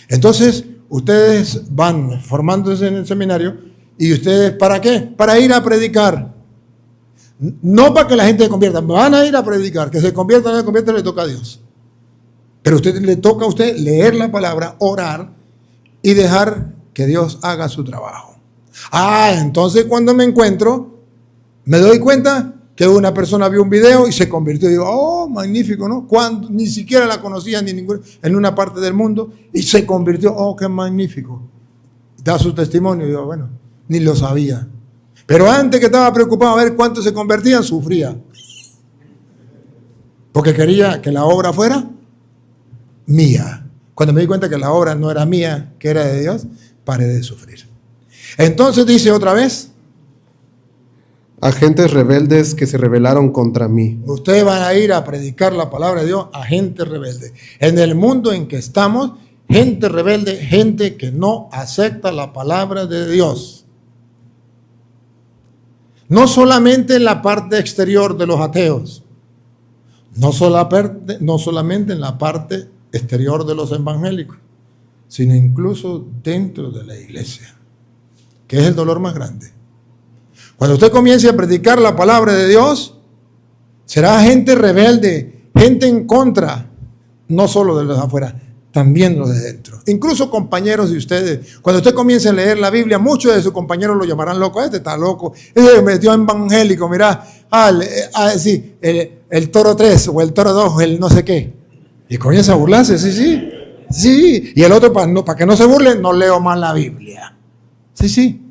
Entonces, ustedes van formándose en el seminario y ustedes, ¿para qué? Para ir a predicar. No para que la gente se convierta, van a ir a predicar. Que se convierta o no se convierta le toca a Dios. Pero le toca a usted leer la palabra, orar y dejar que Dios haga su trabajo. Entonces cuando me encuentro, me doy cuenta que una persona vio un video y se convirtió. Y digo, magnífico, ¿no? Cuando ni siquiera la conocía en una parte del mundo y se convirtió. Qué magnífico. Da su testimonio. Y digo, bueno, ni lo sabía. Pero antes que estaba preocupado a ver cuántos se convertían, sufría. Porque quería que la obra fuera mía. Cuando me di cuenta que la obra no era mía, que era de Dios, paré de sufrir. Entonces dice otra vez, agentes rebeldes que se rebelaron contra mí. Ustedes van a ir a predicar la palabra de Dios a gente rebelde. En el mundo en que estamos, gente rebelde, gente que no acepta la palabra de Dios. No solamente en la parte exterior de los ateos, no solamente en la parte exterior de los evangélicos, sino incluso dentro de la iglesia, que es el dolor más grande. Cuando usted comience a predicar la palabra de Dios, será gente rebelde, gente en contra, no solo de los de afuera, también los de dentro. Incluso compañeros de ustedes. Cuando usted comience a leer la Biblia, muchos de sus compañeros lo llamarán loco. Este está loco, este se metió evangélico, mirá, sí, el toro 3 o el toro 2, el no sé qué. Y comienza a burlarse, sí. Y el otro, para que no se burle, no leo más la Biblia. Sí.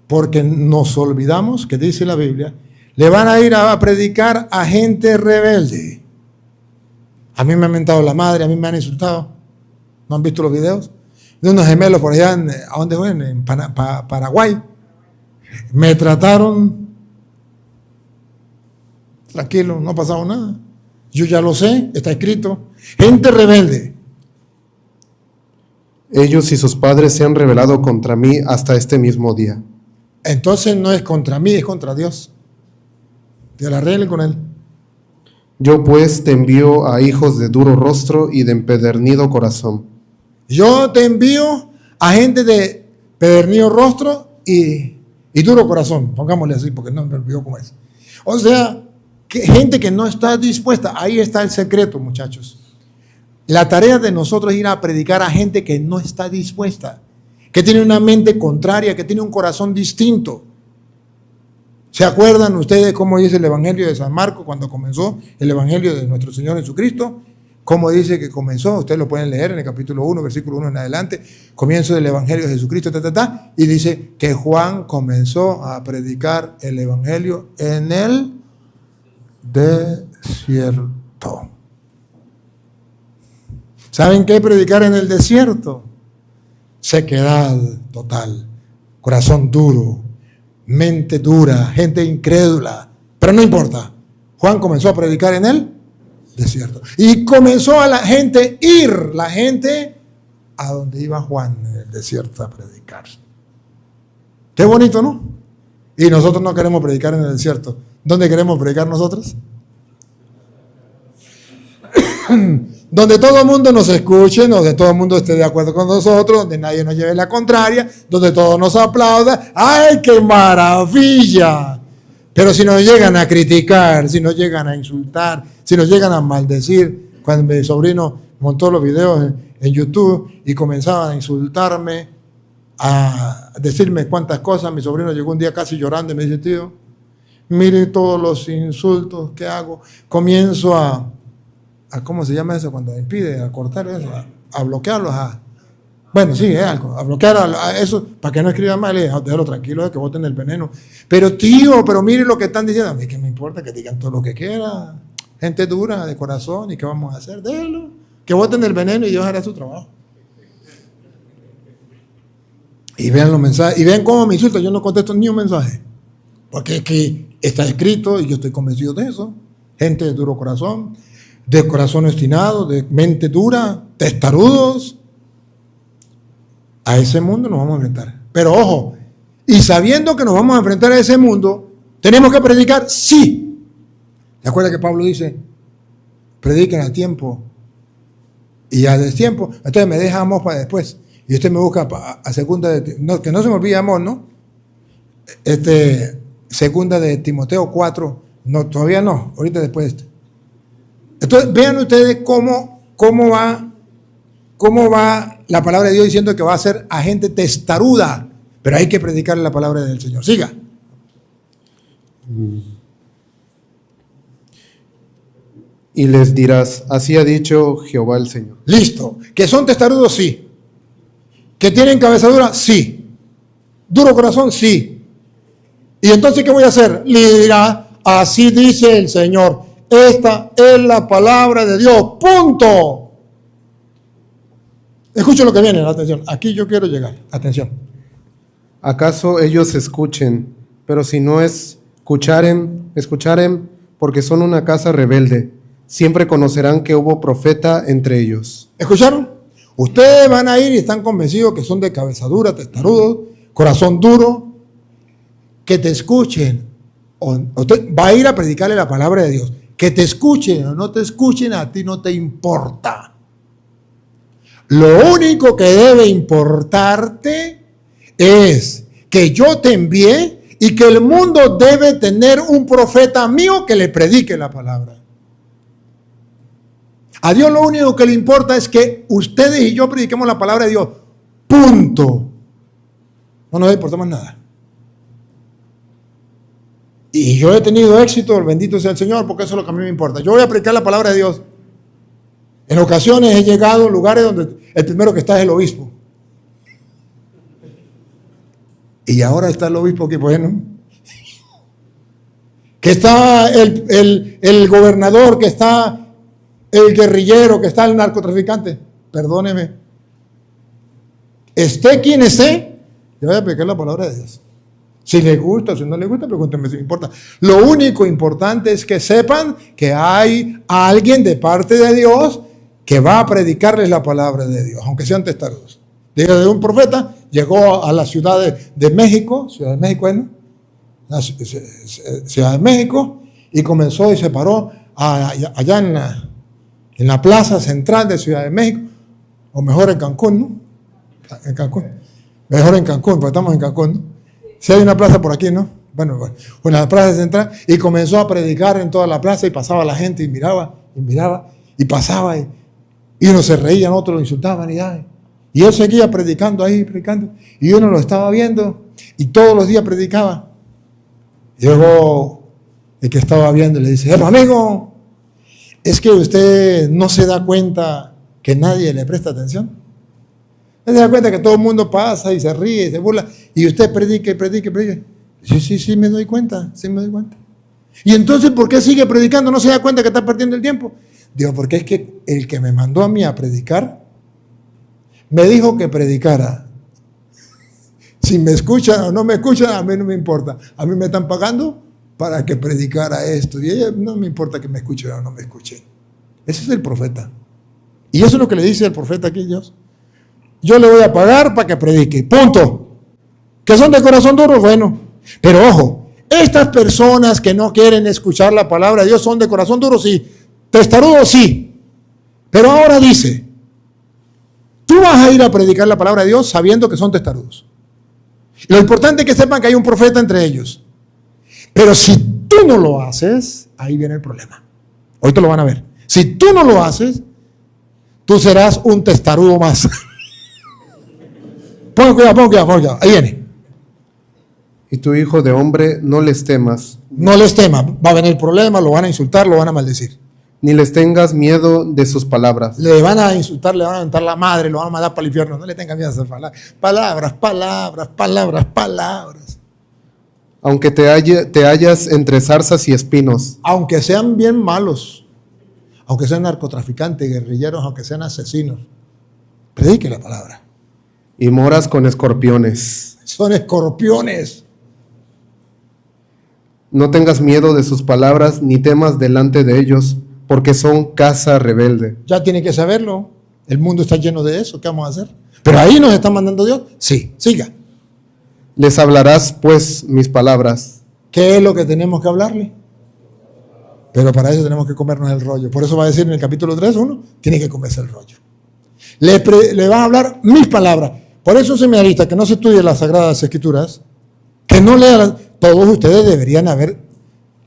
Porque nos olvidamos que dice la Biblia, le van a ir a predicar a gente rebelde. A mí me han mentado la madre, a mí me han insultado. ¿No han visto los videos? De unos gemelos por allá, ¿a dónde fue? En Paraguay. Me trataron tranquilo, no ha pasado nada. Yo ya lo sé, está escrito. Gente rebelde. Ellos y sus padres se han rebelado contra mí hasta este mismo día. Entonces no es contra mí, es contra Dios. Que la arreglen con él. Yo pues te envío a hijos de duro rostro y de empedernido corazón. Yo te envío a gente de pedernido rostro y duro corazón. Pongámosle así porque no me olvidó cómo es. O sea, gente que no está dispuesta. Ahí está el secreto, muchachos. La tarea de nosotros es ir a predicar a gente que no está dispuesta, que tiene una mente contraria, que tiene un corazón distinto. ¿Se acuerdan ustedes cómo dice el Evangelio de San Marcos cuando comenzó el Evangelio de nuestro Señor Jesucristo? ¿Cómo dice que comenzó? Ustedes lo pueden leer en el capítulo 1, versículo 1 en adelante. Comienzo del Evangelio de Jesucristo, y dice que Juan comenzó a predicar el Evangelio en el desierto. ¿Saben qué predicar en el desierto? Sequedad total, corazón duro, mente dura, gente incrédula, pero no importa. Juan comenzó a predicar en el desierto y comenzó a la gente a donde iba Juan en el desierto a predicar. Qué bonito, ¿no? Y nosotros no queremos predicar en el desierto. ¿Dónde queremos predicar nosotros? Donde todo el mundo nos escuche, donde todo el mundo esté de acuerdo con nosotros, donde nadie nos lleve la contraria, donde todos nos aplaudan. ¡Ay, qué maravilla! Pero si nos llegan a criticar, si nos llegan a insultar, si nos llegan a maldecir, cuando mi sobrino montó los videos en YouTube y comenzaban a insultarme, a decirme cuántas cosas. Mi sobrino llegó un día casi llorando y me dice, tío, mire todos los insultos que hago. Comienzo a ¿cómo se llama eso? Cuando impide, a cortar eso, a bloquearlos, bueno, sí, algo, a bloquear a eso, para que no escriban mal, déjalo tranquilo, que boten el veneno. Pero tío, pero mire lo que están diciendo. A mí que me importa que digan todo lo que quieran. Gente dura de corazón, ¿y qué vamos a hacer? Déjalo, que boten el veneno y Dios hará su trabajo. Y vean los mensajes, y vean cómo me insultan. Yo no contesto ni un mensaje, porque es que está escrito y yo estoy convencido de eso. Gente de duro corazón, de corazón obstinado, de mente dura, testarudos. A ese mundo nos vamos a enfrentar. Pero ojo, y sabiendo que nos vamos a enfrentar a ese mundo, ¿tenemos que predicar? Sí. ¿Se acuerda que Pablo dice, prediquen a tiempo y a destiempo? Entonces me deja Amós para después. Y usted me busca a segunda de... No, que no se me olvide Amós, ¿no? Segunda de Timoteo 4. No, todavía no. Ahorita después de Entonces, vean ustedes cómo va la palabra de Dios diciendo que va a ser a gente testaruda. Pero hay que predicarle la palabra del Señor. Siga. Y les dirás, así ha dicho Jehová el Señor. Listo. ¿Que son testarudos? Sí. ¿Que tienen cabeza dura? Sí. ¿Duro corazón? Sí. ¿Y entonces qué voy a hacer? Le dirá, así dice el Señor. Esta es la palabra de Dios. Punto. Escuchen lo que viene, atención. Aquí yo quiero llegar. Atención. ¿Acaso ellos escuchen? Pero si no escucharen, porque son una casa rebelde. Siempre conocerán que hubo profeta entre ellos. ¿Escucharon? Ustedes van a ir y están convencidos que son de cabeza dura, testarudos, corazón duro, que te escuchen. Usted va a ir a predicarle la palabra de Dios. Que te escuchen o no te escuchen, a ti no te importa. Lo único que debe importarte es que yo te envié y que el mundo debe tener un profeta mío que le predique la palabra. A Dios lo único que le importa es que ustedes y yo prediquemos la palabra de Dios. Punto. No nos importa más nada. Y yo he tenido éxito, bendito sea el Señor, porque eso es lo que a mí me importa. Yo voy a predicar la palabra de Dios. En ocasiones he llegado a lugares donde el primero que está es el obispo. Y ahora está el obispo que bueno. Que está el gobernador, que está el guerrillero, que está el narcotraficante. Perdóneme. Esté quien esté, yo voy a predicar la palabra de Dios. Si le gusta, si no le gusta, pregúntenme si me importa. Lo único importante es que sepan que hay alguien de parte de Dios que va a predicarles la palabra de Dios, aunque sean testarudos. De un profeta llegó a la Ciudad de México, Ciudad de México, ¿no? Ciudad de México, y comenzó y se paró allá en la plaza central de Ciudad de México, o mejor en Cancún, ¿no? En Cancún. Mejor en Cancún, porque estamos en Cancún, ¿no? Si hay una plaza por aquí, ¿no? Bueno, en la plaza central, y comenzó a predicar en toda la plaza, y pasaba la gente, y miraba, y pasaba, y unos se reían, otros lo insultaban, y él seguía predicando ahí, predicando, y uno lo estaba viendo, y todos los días predicaba. Llegó el que estaba viendo y le dice, amigo, es que usted no se da cuenta que nadie le presta atención. ¿No se da cuenta que todo el mundo pasa y se ríe y se burla? Y usted predique. Sí, me doy cuenta, ¿Y entonces por qué sigue predicando? ¿No se da cuenta que está perdiendo el tiempo? Digo, porque es que el que me mandó a mí a predicar, me dijo que predicara. Si me escuchan o no me escuchan, a mí no me importa. A mí me están pagando para que predicara esto. Y ella no me importa que me escuchen o no me escuchen. Ese es el profeta. Y eso es lo que le dice el profeta aquí Dios. Yo le voy a pagar para que predique. Punto. ¿Que son de corazón duro? Bueno. Pero ojo, estas personas que no quieren escuchar la palabra de Dios son de corazón duro, sí. Testarudos, sí. Pero ahora dice, tú vas a ir a predicar la palabra de Dios sabiendo que son testarudos. Lo importante es que sepan que hay un profeta entre ellos. Pero si tú no lo haces, ahí viene el problema. Hoy te lo van a ver. Si tú no lo haces, tú serás un testarudo más. ponga cuidado. Ahí viene. Y tu hijo de hombre, no les temas, No les temas. Va a venir problema, lo van a insultar, lo van a maldecir. ni les tengas miedo de sus palabras. Le van a insultar, le van a aventar la madre, lo van a mandar para el infierno. No le tengan miedo a hacer palabras. Aunque te hallas entre zarzas y espinos, Aunque sean bien malos, aunque sean narcotraficantes, guerrilleros, aunque sean asesinos, predique la palabra. y moras con escorpiones. Son escorpiones. No tengas miedo de sus palabras, ni temas delante de ellos, porque son casa rebelde. Ya tiene que saberlo. El mundo está lleno de eso. ¿Qué vamos a hacer? Pero ahí nos está mandando Dios. Sí, siga. Les hablarás, pues, mis palabras, ¿Qué es lo que tenemos que hablarle? Pero para eso tenemos que comernos el rollo. Por eso va a decir en el capítulo 3, tiene que comerse el rollo. Le van a hablar mis palabras. Por eso, seminarista, que no se estudie las Sagradas Escrituras, que no lea, todos ustedes deberían haber,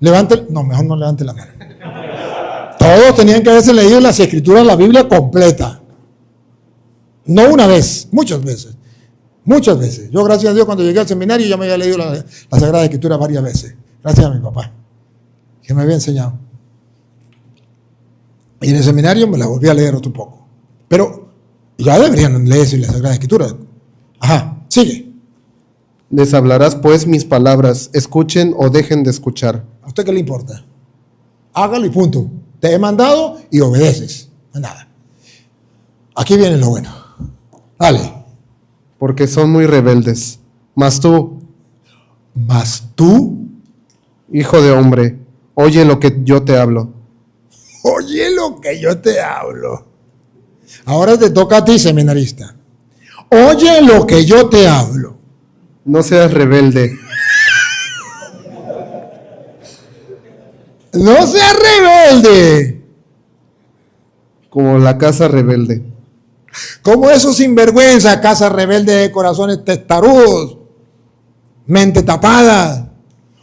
mejor no levante la mano. Todos tenían que haberse leído las Escrituras, la Biblia completa. No una vez, muchas veces. Muchas veces. Yo, gracias a Dios, cuando llegué al seminario, ya me había leído la Sagrada Escritura varias veces. Gracias a mi papá, que me había enseñado. Y en el seminario me la volví a leer otro poco. Pero ya deberían leerse la Sagrada Escritura. Ajá, sigue. les hablarás, pues, mis palabras, escuchen o dejen de escuchar. ¿A usted qué le importa? Hágalo y punto. Te he mandado y obedeces. No es nada. Aquí viene lo bueno. Dale. Porque son muy rebeldes. Mas tú, hijo de hombre, oye lo que yo te hablo. Oye lo que yo te hablo. Ahora te toca a ti, seminarista. Oye lo que yo te hablo. No seas rebelde, No seas rebelde. como la casa rebelde. Como esos sinvergüenza, casa rebelde de corazones testarudos, mente tapada.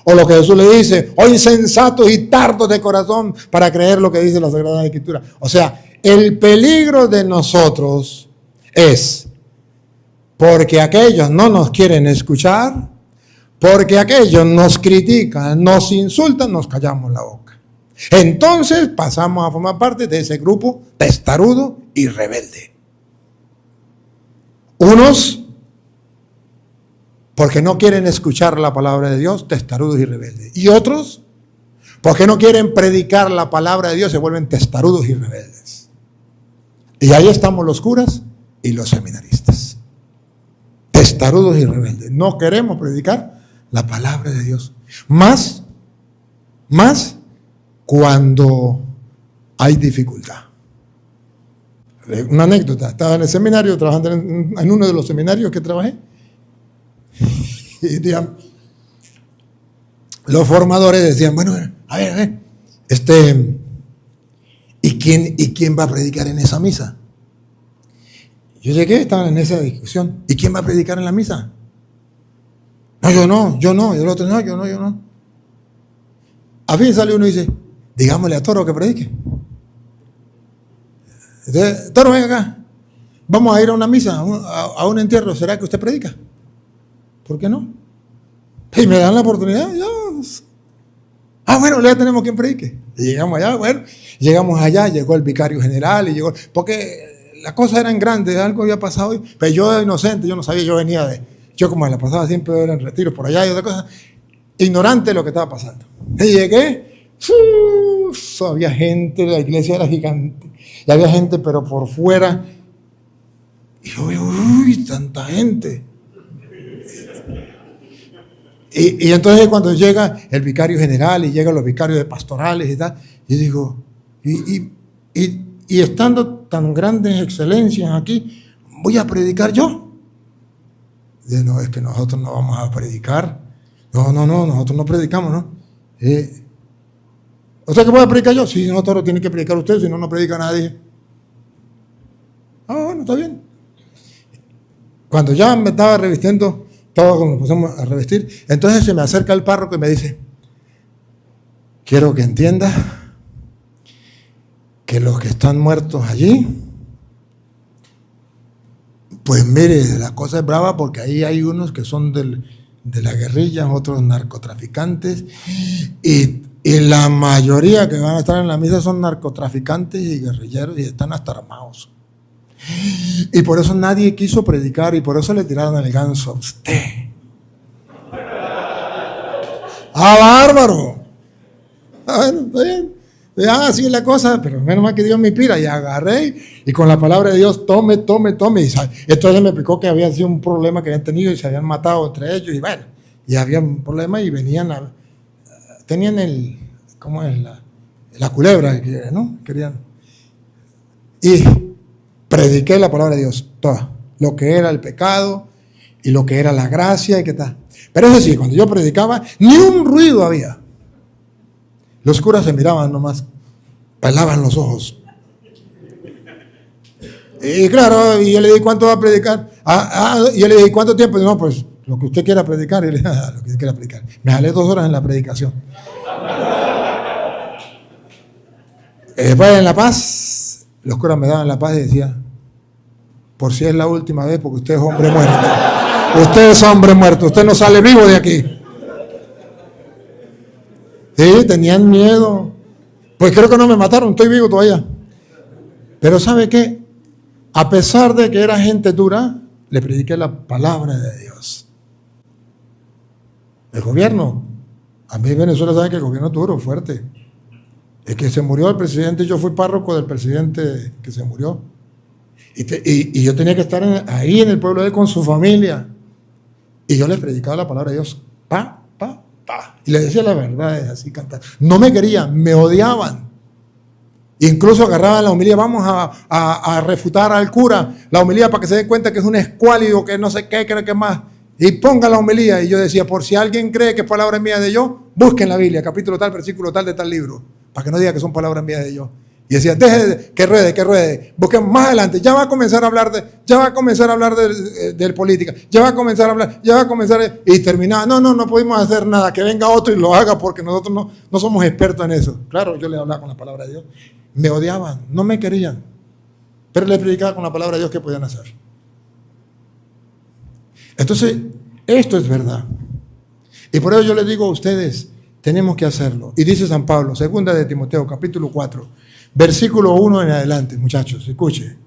O lo que Jesús le dice, oh insensatos y tardos de corazón para creer lo que dice la Sagrada Escritura. O sea, el peligro de nosotros es porque aquellos no nos quieren escuchar, porque aquellos nos critican, nos insultan, nos callamos la boca. Entonces pasamos a formar parte de ese grupo testarudo y rebelde. Unos porque no quieren escuchar la palabra de Dios, testarudos y rebeldes. Y otros porque no quieren predicar la palabra de Dios, se vuelven testarudos y rebeldes. Y ahí estamos los curas y los seminaristas. Testarudos y rebeldes. No queremos predicar la palabra de Dios. Más cuando hay dificultad. Una anécdota. Estaba en el seminario, trabajando en uno de los seminarios que trabajé. Y decían, los formadores decían, bueno, a ver, ¿y quién va a predicar en esa misa? Yo llegué, estaban en esa discusión. ¿Y quién va a predicar en la misa? No, yo no. Y el otro, no, yo no. A fin sale uno y dice, digámosle a Toro que predique. Entonces, Toro, venga acá. Vamos a ir a una misa, a un entierro. ¿Será que usted predica? ¿Por qué no? Y me dan la oportunidad. Bueno, ya tenemos quien predique. Y llegamos allá, llegó el vicario general y llegó, porque las cosas eran grandes, algo había pasado, pero yo era inocente, yo no sabía, yo como la pasaba siempre era en retiro por allá y otra cosa, ignorante de lo que estaba pasando. Y llegué, había gente, la iglesia era gigante, y había gente pero por fuera, y yo, tanta gente. Y entonces cuando llega el vicario general y llegan los vicarios de pastorales y tal, yo digo, y estando tan grandes excelencias aquí, ¿voy a predicar yo? Dice, no, es que nosotros no vamos a predicar. No, nosotros no predicamos, ¿no? O sea que voy a predicar yo. Sí, no, Toro, tiene que predicar usted, si no, no predica nadie. Bueno, está bien. Cuando ya me estaba revistiendo, todos cuando nos pusimos a revestir, entonces se me acerca el párroco y me dice, quiero que entienda que los que están muertos allí Pues mire, la cosa es brava porque ahí hay unos que son de la guerrilla, otros narcotraficantes, y la mayoría que van a estar en la misa son narcotraficantes y guerrilleros y están hasta armados. Y por eso nadie quiso predicar y por eso le tiraron el ganso a usted. ¡Ah, bárbaro! Bueno, está bien. Así es la cosa, pero menos mal que Dios me inspira. Y agarré y con la palabra de Dios, tome. Y entonces me explicó que había sido un problema que habían tenido y se habían matado entre ellos. Y bueno, y había un problema y tenían ¿cómo es? La culebra, ¿no? Querían. Y prediqué la palabra de Dios, toda. Lo que era el pecado y lo que era la gracia y qué tal. Pero eso sí, cuando yo predicaba, ni un ruido había. Los curas se miraban nomás, pelaban los ojos. Y claro, y yo le dije, ¿cuánto va a predicar? Y yo le dije, ¿cuánto tiempo? Y no, pues lo que usted quiera predicar. Y le dije, lo que usted quiera predicar. Me jalé 2 horas en la predicación. Después en La Paz, los curas me daban la paz y decían, por si es la última vez, porque usted es hombre muerto. Usted es hombre muerto, usted no sale vivo de aquí. Sí, tenían miedo. Pues creo que no me mataron, estoy vivo todavía. Pero ¿sabe qué? A pesar de que era gente dura, le prediqué la palabra de Dios. El gobierno, a mí en Venezuela saben que el gobierno es duro, fuerte. Es que se murió el presidente, yo fui párroco del presidente que se murió. Y yo tenía que estar ahí en el pueblo de él con su familia. Y yo les predicaba la palabra de Dios. Y les decía la verdad, así cantar. No me querían, me odiaban. Incluso agarraban la homilía, vamos a refutar al cura, la homilía para que se dé cuenta que es un escuálido, que no sé qué, que más. Y ponga la homilía. Y yo decía, por si alguien cree que es palabra mía de yo, busquen la Biblia, capítulo tal, versículo tal de tal libro, para que no diga que son palabras mías de yo. Y decía, deje que ruede, busquen más adelante, ya va a comenzar a hablar de política, ya va a comenzar a hablar, y terminaba, no pudimos hacer nada, que venga otro y lo haga porque nosotros no somos expertos en eso. Claro, yo le hablaba con la palabra de Dios, me odiaban, no me querían, pero les predicaba con la palabra de Dios que podían hacer. Entonces, esto es verdad. Y por eso yo les digo a ustedes, tenemos que hacerlo. Y dice San Pablo, 2 de Timoteo, capítulo 4, versículo 1 en adelante, muchachos, escuche.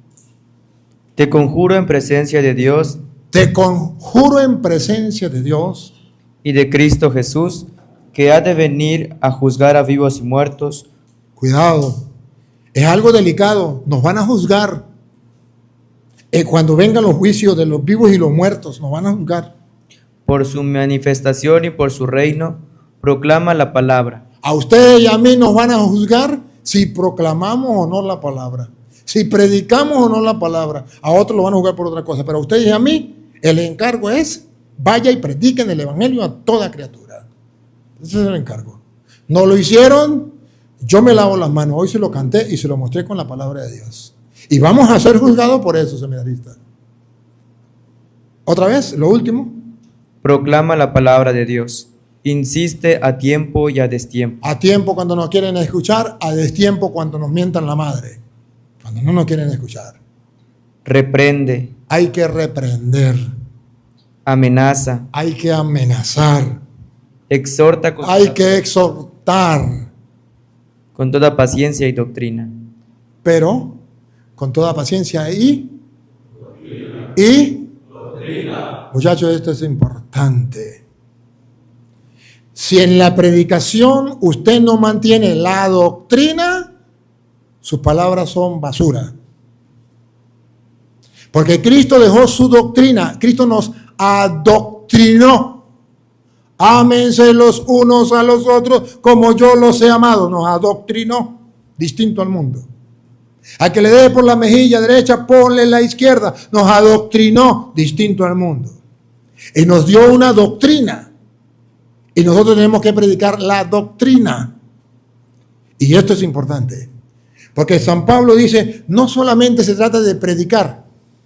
Te conjuro en presencia de Dios. Te conjuro en presencia de Dios. Y de Cristo Jesús, que ha de venir a juzgar a vivos y muertos. Cuidado, es algo delicado, nos van a juzgar. Cuando vengan los juicios de los vivos y los muertos, nos van a juzgar. Por su manifestación y por su reino, proclama la palabra. A usted y a mí nos van a juzgar si proclamamos o no la palabra, si predicamos o no la palabra. A otros lo van a juzgar por otra cosa, pero a usted y a mí el encargo es, vaya y prediquen el evangelio a toda criatura. Ese es el encargo. No lo hicieron, yo me lavo las manos. Hoy se lo canté y se lo mostré con la palabra de Dios. Y vamos a ser juzgados por eso, seminaristas. Otra vez, lo último. Proclama la palabra de Dios. Insiste a tiempo y a destiempo. A tiempo cuando nos quieren escuchar, a destiempo cuando nos mientan la madre, cuando no nos quieren escuchar. Reprende. Hay que reprender. Amenaza. Hay que amenazar. Exhorta. Hay que exhortar. Con toda paciencia y doctrina. Pero con toda paciencia y doctrina. Muchachos, esto es importante. Si en la predicación usted no mantiene la doctrina, sus palabras son basura. Porque Cristo dejó su doctrina, Cristo nos adoctrinó. Ámense los unos a los otros como yo los he amado. Nos adoctrinó, distinto al mundo. Al que le dé por la mejilla derecha, ponle la izquierda. Nos adoctrinó, distinto al mundo. Y nos dio una doctrina. Y nosotros tenemos que predicar la doctrina. Y esto es importante. Porque San Pablo dice, no solamente se trata de predicar,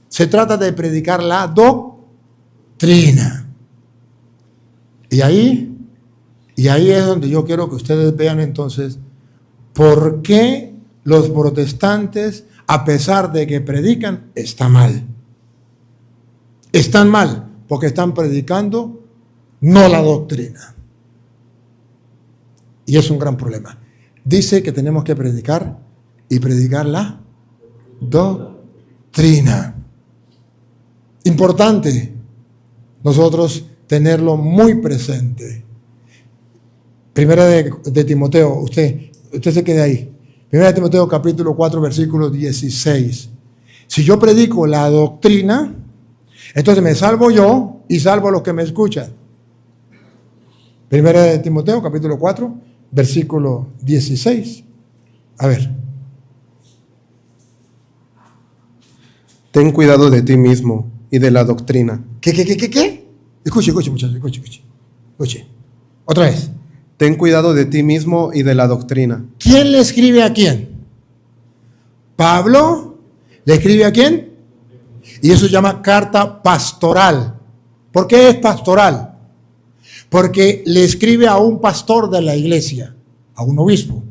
se trata de predicar la doctrina. Y ahí es donde yo quiero que ustedes vean entonces por qué los protestantes, a pesar de que predican, está mal. Están mal porque están predicando no la doctrina. Y es un gran problema. Dice que tenemos que predicar y predicar la doctrina. Importante nosotros tenerlo muy presente. Primera de Timoteo, usted se quede ahí. Primera de Timoteo capítulo 4 versículo 16. Si yo predico la doctrina, entonces me salvo yo y salvo a los que me escuchan. Primera de Timoteo capítulo 4 versículo 16. A ver. Ten cuidado de ti mismo y de la doctrina. ¿Qué? Escuche, muchachos, escuche. Otra vez. Ten cuidado de ti mismo y de la doctrina. ¿Quién le escribe a quién? ¿Pablo le escribe a quién? Y eso se llama carta pastoral. ¿Por qué es pastoral? Porque le escribe a un pastor de la iglesia, a un obispo,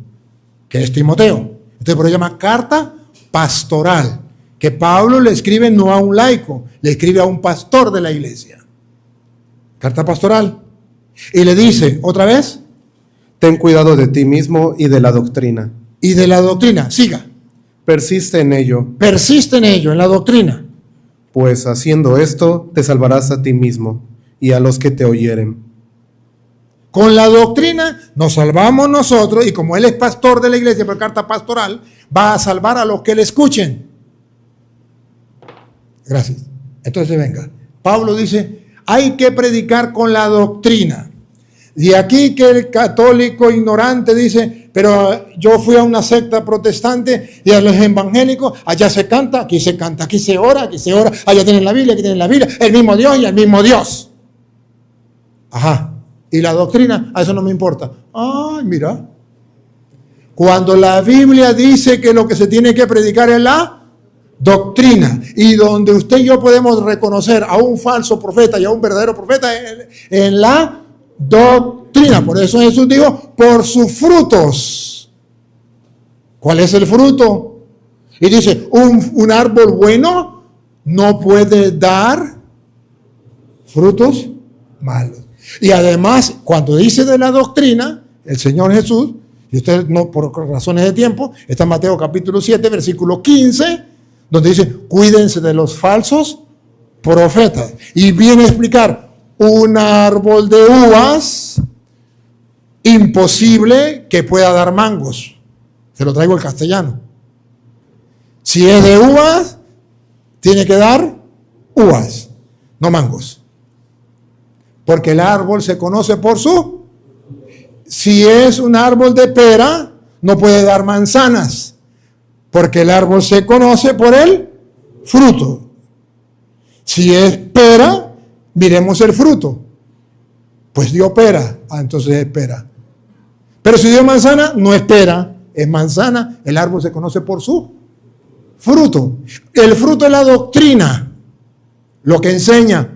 que es Timoteo. Entonces por eso se llama carta pastoral. Que Pablo le escribe no a un laico, le escribe a un pastor de la iglesia. Carta pastoral. Y le dice, otra vez, ten cuidado de ti mismo y de la doctrina. Y de la doctrina, siga. Persiste en ello. Persiste en ello, en la doctrina. Pues haciendo esto, te salvarás a ti mismo y a los que te oyeren. Con la doctrina nos salvamos nosotros y como él es pastor de la iglesia por carta pastoral, va a salvar a los que le escuchen. Gracias. Entonces venga. Pablo dice, hay que predicar con la doctrina. De aquí que el católico ignorante dice, pero yo fui a una secta protestante y a los evangélicos, allá se canta, aquí se ora, allá tienen la Biblia, aquí tienen la Biblia, el mismo Dios y el mismo Dios. Ajá. Y la doctrina, a eso no me importa. Ay, mira. Cuando la Biblia dice que lo que se tiene que predicar es la doctrina, y donde usted y yo podemos reconocer a un falso profeta y a un verdadero profeta en la doctrina. Por eso Jesús dijo, por sus frutos. ¿Cuál es el fruto? Y dice, un árbol bueno no puede dar frutos malos. Y además, cuando dice de la doctrina, el Señor Jesús, y usted no por razones de tiempo, está en Mateo capítulo 7, versículo 15, donde dice, cuídense de los falsos profetas. Y viene a explicar, un árbol de uvas, imposible que pueda dar mangos. Se lo traigo al castellano. Si es de uvas, tiene que dar uvas, no mangos. Porque el árbol se conoce por su... Si es un árbol de pera, no puede dar manzanas. Porque el árbol se conoce por el fruto. Si es pera, miremos el fruto. Pues dio pera. Entonces es pera. Pero si dio manzana, no es pera, es manzana. El árbol se conoce por su fruto. El fruto es la doctrina. Lo que enseña.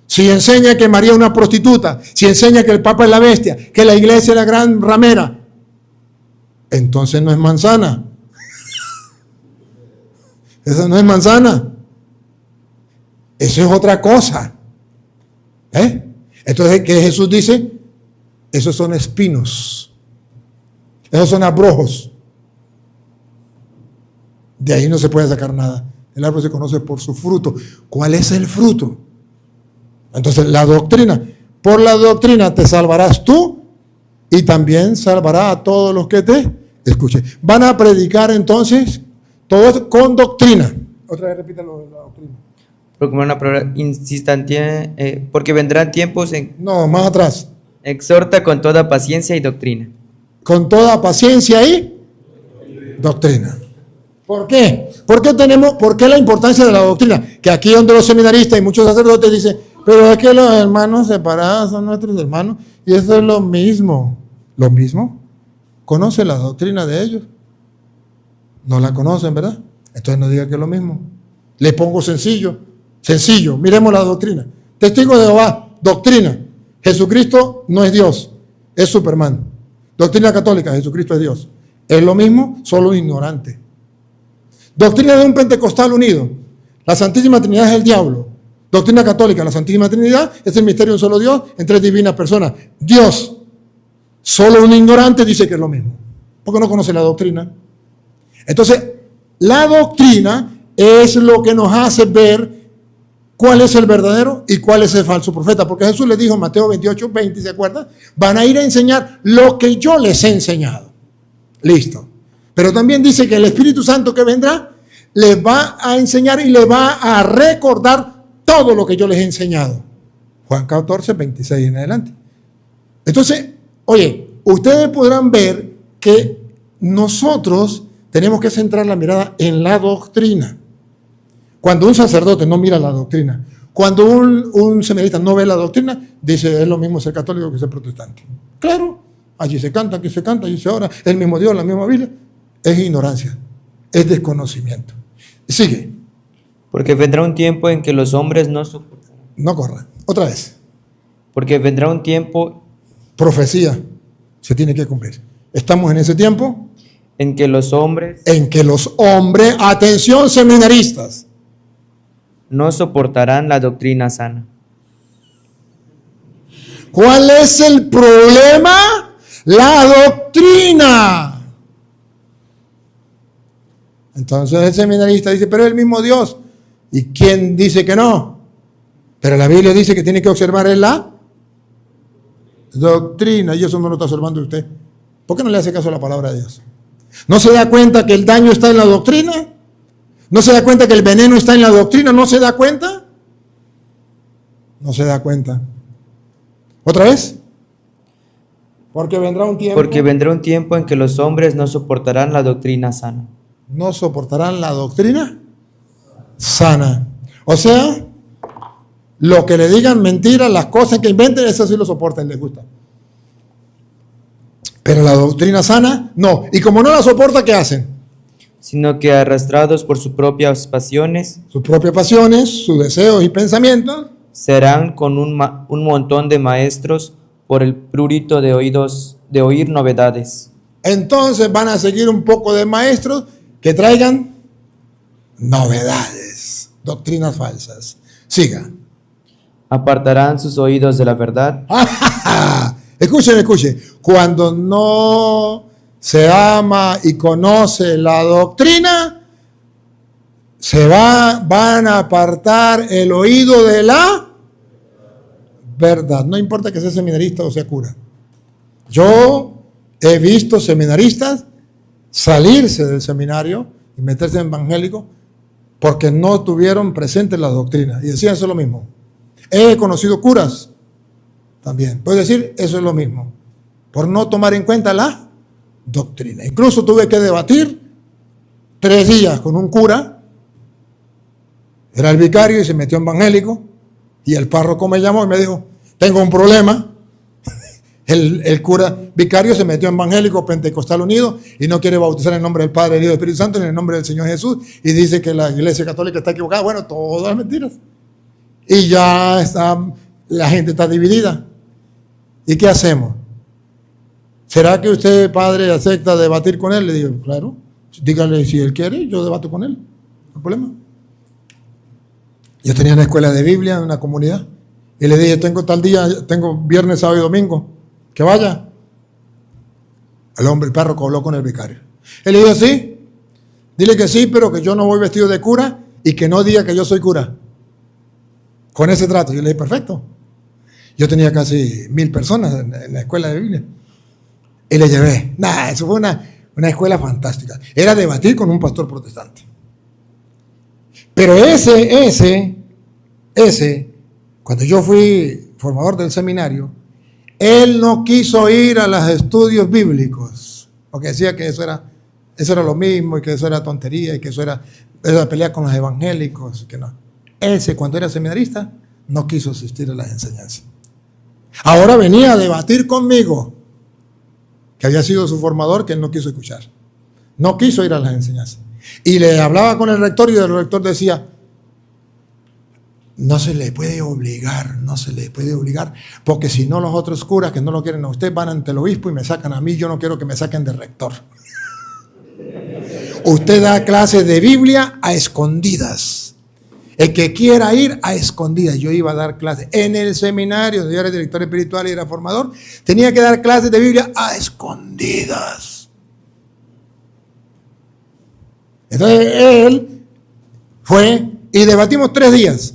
Si enseña que María es una prostituta, si enseña que el Papa es la bestia, que la iglesia es la gran ramera, entonces no es manzana. Esa no es manzana. Eso es otra cosa. Entonces, ¿qué Jesús dice? Esos son espinos. Esos son abrojos. De ahí no se puede sacar nada. El árbol se conoce por su fruto. ¿Cuál es el fruto? Entonces, la doctrina. Por la doctrina te salvarás tú y también salvará a todos los que te escuchen. Van a predicar entonces todo con doctrina. Otra vez repítalo, la doctrina. Proclamar una palabra insistente, porque vendrán tiempos en... No, más atrás. Exhorta con toda paciencia y doctrina. Con toda paciencia y doctrina. ¿Por qué? ¿Por qué la importancia de la doctrina? Que aquí donde los seminaristas y muchos sacerdotes dicen, pero es que los hermanos separados son nuestros hermanos y eso es lo mismo. ¿Lo mismo? ¿Conoce la doctrina de ellos? No la conocen, ¿verdad? Entonces no diga que es lo mismo. Le pongo sencillo, miremos la doctrina. Testigo de Jehová, doctrina. Jesucristo no es Dios, es Superman. Doctrina católica, Jesucristo es Dios. Es lo mismo, solo ignorante. Doctrina de un pentecostal unido. La Santísima Trinidad es el diablo. Doctrina católica, la Santísima Trinidad es el misterio de un solo Dios en tres divinas personas. Dios, solo un ignorante dice que es lo mismo, porque no conoce la doctrina. Entonces, la doctrina es lo que nos hace ver cuál es el verdadero y cuál es el falso profeta, porque Jesús les dijo en Mateo 28, 20, ¿se acuerdan? Van a ir a enseñar lo que yo les he enseñado. Listo. Pero también dice que el Espíritu Santo que vendrá les va a enseñar y les va a recordar todo lo que yo les he enseñado. Juan 14, 26 en adelante. Entonces, oye, ustedes podrán ver que nosotros tenemos que centrar la mirada en la doctrina. Cuando un sacerdote no mira la doctrina, cuando un seminarista no ve la doctrina, dice, es lo mismo ser católico que ser protestante. Claro, allí se canta, aquí se canta, allí se ora, el mismo Dios, la misma Biblia. Es ignorancia, es desconocimiento. Sigue. Porque vendrá un tiempo en que los hombres no soportarán. No corra. Otra vez. Porque vendrá un tiempo Profecía se tiene que cumplir. Estamos en ese tiempo en que los hombres en que los hombres, atención seminaristas, no soportarán la doctrina sana. ¿cuál es el problema? La doctrina. Entonces el seminarista dice, pero es el mismo Dios. ¿Y quién dice que no? Pero la Biblia dice que tiene que observar en la doctrina, y eso no lo está observando usted. ¿Por qué no le hace caso a la palabra de Dios? ¿No se da cuenta que el daño está en la doctrina? ¿No se da cuenta que el veneno está en la doctrina? ¿No se da cuenta? No se da cuenta. ¿Otra vez? Porque vendrá un tiempo. Porque vendrá un tiempo en que los hombres no soportarán la doctrina sana. No soportarán la doctrina sana. O sea, lo que le digan mentiras, las cosas que inventen, eso sí lo soportan, les gusta. Pero la doctrina sana, no. Y como no la soporta, ¿qué hacen? Sino que arrastrados por sus propias pasiones, Sus propias pasiones, sus deseos y pensamientos, serán con un montón de maestros por el prurito de oír novedades. entonces van a seguir un poco de maestros que traigan novedades, doctrinas falsas. Siga. Apartarán sus oídos de la verdad. Escuchen, escuchen. Cuando no se ama y conoce la doctrina, van a apartar el oído de la verdad. No importa que sea seminarista o sea cura. Yo he visto seminaristas salirse del seminario y meterse en evangélico porque no tuvieron presente la doctrina. Y decían eso es lo mismo. He conocido curas también. Puedo decir, eso es lo mismo. Por no tomar en cuenta la doctrina. Incluso tuve que debatir 3 días con un cura. Era el vicario y se metió en evangélico. Y el párroco me llamó y me dijo, tengo un problema. El cura vicario se metió en evangélico Pentecostal Unido y no quiere bautizar en el nombre del Padre, del Hijo y del Espíritu Santo, ni en el nombre del Señor Jesús. Y dice que la Iglesia Católica está equivocada. Bueno, todas las mentiras. Y ya la gente está dividida. ¿Y qué hacemos? ¿Será que usted, padre, acepta debatir con él? Le digo, claro, dígale si él quiere, yo debato con él, no hay problema. Yo tenía una escuela de Biblia en una comunidad y le dije, tengo tal día, tengo viernes, sábado y domingo, que vaya. El hombre, el párroco, habló con el vicario. Él le dijo, sí, dile que sí, pero que yo no voy vestido de cura y que no diga que yo soy cura. Con ese trato, yo le dije, perfecto. Yo tenía casi 1000 personas en la escuela de Biblia. Y le llevé. Eso fue una escuela fantástica. Era debatir con un pastor protestante. Pero ese, cuando yo fui formador del seminario, él no quiso ir a los estudios bíblicos, porque decía que eso era lo mismo, y que eso era tontería, y que eso era pelear con los evangélicos, que no. Ese, cuando era seminarista, no quiso asistir a las enseñanzas. Ahora venía a debatir conmigo, que había sido su formador, que él no quiso escuchar. No quiso ir a las enseñanzas. Y le hablaba con el rector y el rector decía, no se le puede obligar, porque si no los otros curas que no lo quieren a usted van ante el obispo y me sacan a mí, yo no quiero que me saquen de rector. Usted da clases de Biblia a escondidas. El que quiera ir a escondidas. Yo iba a dar clases en el seminario, donde yo era director espiritual y era formador. Tenía que dar clases de Biblia a escondidas. Entonces él fue y debatimos 3 días.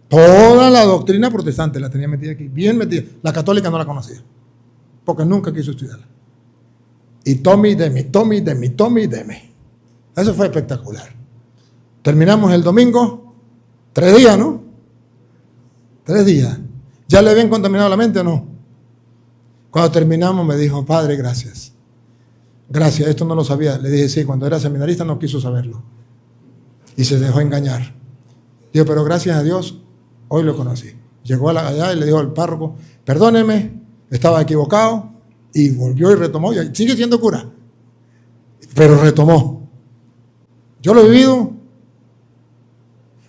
Toda la doctrina protestante la tenía metida aquí, bien metida. La católica no la conocía, porque nunca quiso estudiarla. Y tome, deme. Eso fue espectacular. Terminamos el domingo, 3 días, ¿no? 3 días. ¿Ya le habían contaminado la mente o no? Cuando terminamos me dijo, padre, gracias. Gracias, esto no lo sabía. Le dije, sí, cuando era seminarista no quiso saberlo. Y se dejó engañar. Digo, pero gracias a Dios, hoy lo conocí. Llegó allá y le dijo al párroco, perdóneme, estaba equivocado. Y volvió y retomó. Y sigue siendo cura. Pero retomó. Yo lo he vivido.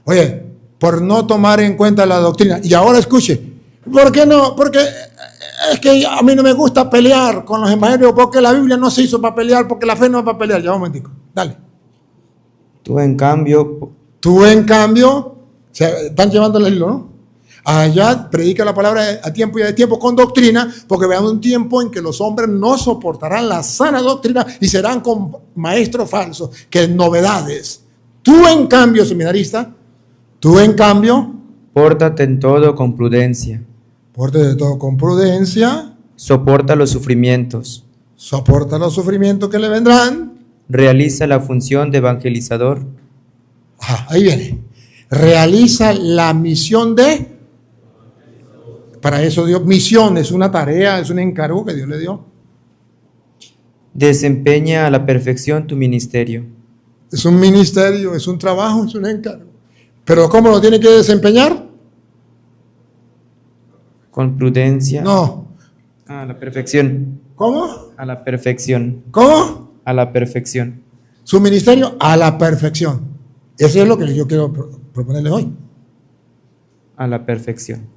Oye, por no tomar en cuenta la doctrina. Y ahora escuche. ¿Por qué no? Porque es que a mí no me gusta pelear con los evangelios. Porque la Biblia no se hizo para pelear. Porque la fe no es para pelear. Ya un momentico. Dale. Tú en cambio, están llevando el hilo, ¿no? Allá predica la palabra a tiempo y a tiempo con doctrina, porque veamos un tiempo en que los hombres no soportarán la sana doctrina y serán con maestros falsos, que novedades. Tú en cambio, seminarista, pórtate en todo con prudencia. Pórtate todo con prudencia. Soporta los sufrimientos. Soporta los sufrimientos que le vendrán. Realiza la función de evangelizador. Ahí viene. Realiza la misión de... Para eso Dios, misión es una tarea, es un encargo que Dios le dio. Desempeña a la perfección tu ministerio. Es un ministerio, es un trabajo, es un encargo. Pero ¿cómo lo tiene que desempeñar? Con prudencia. No. A la perfección. ¿Cómo? A la perfección. ¿Cómo? A la perfección. Su ministerio a la perfección. Eso es lo que yo quiero proponerles hoy. A la perfección.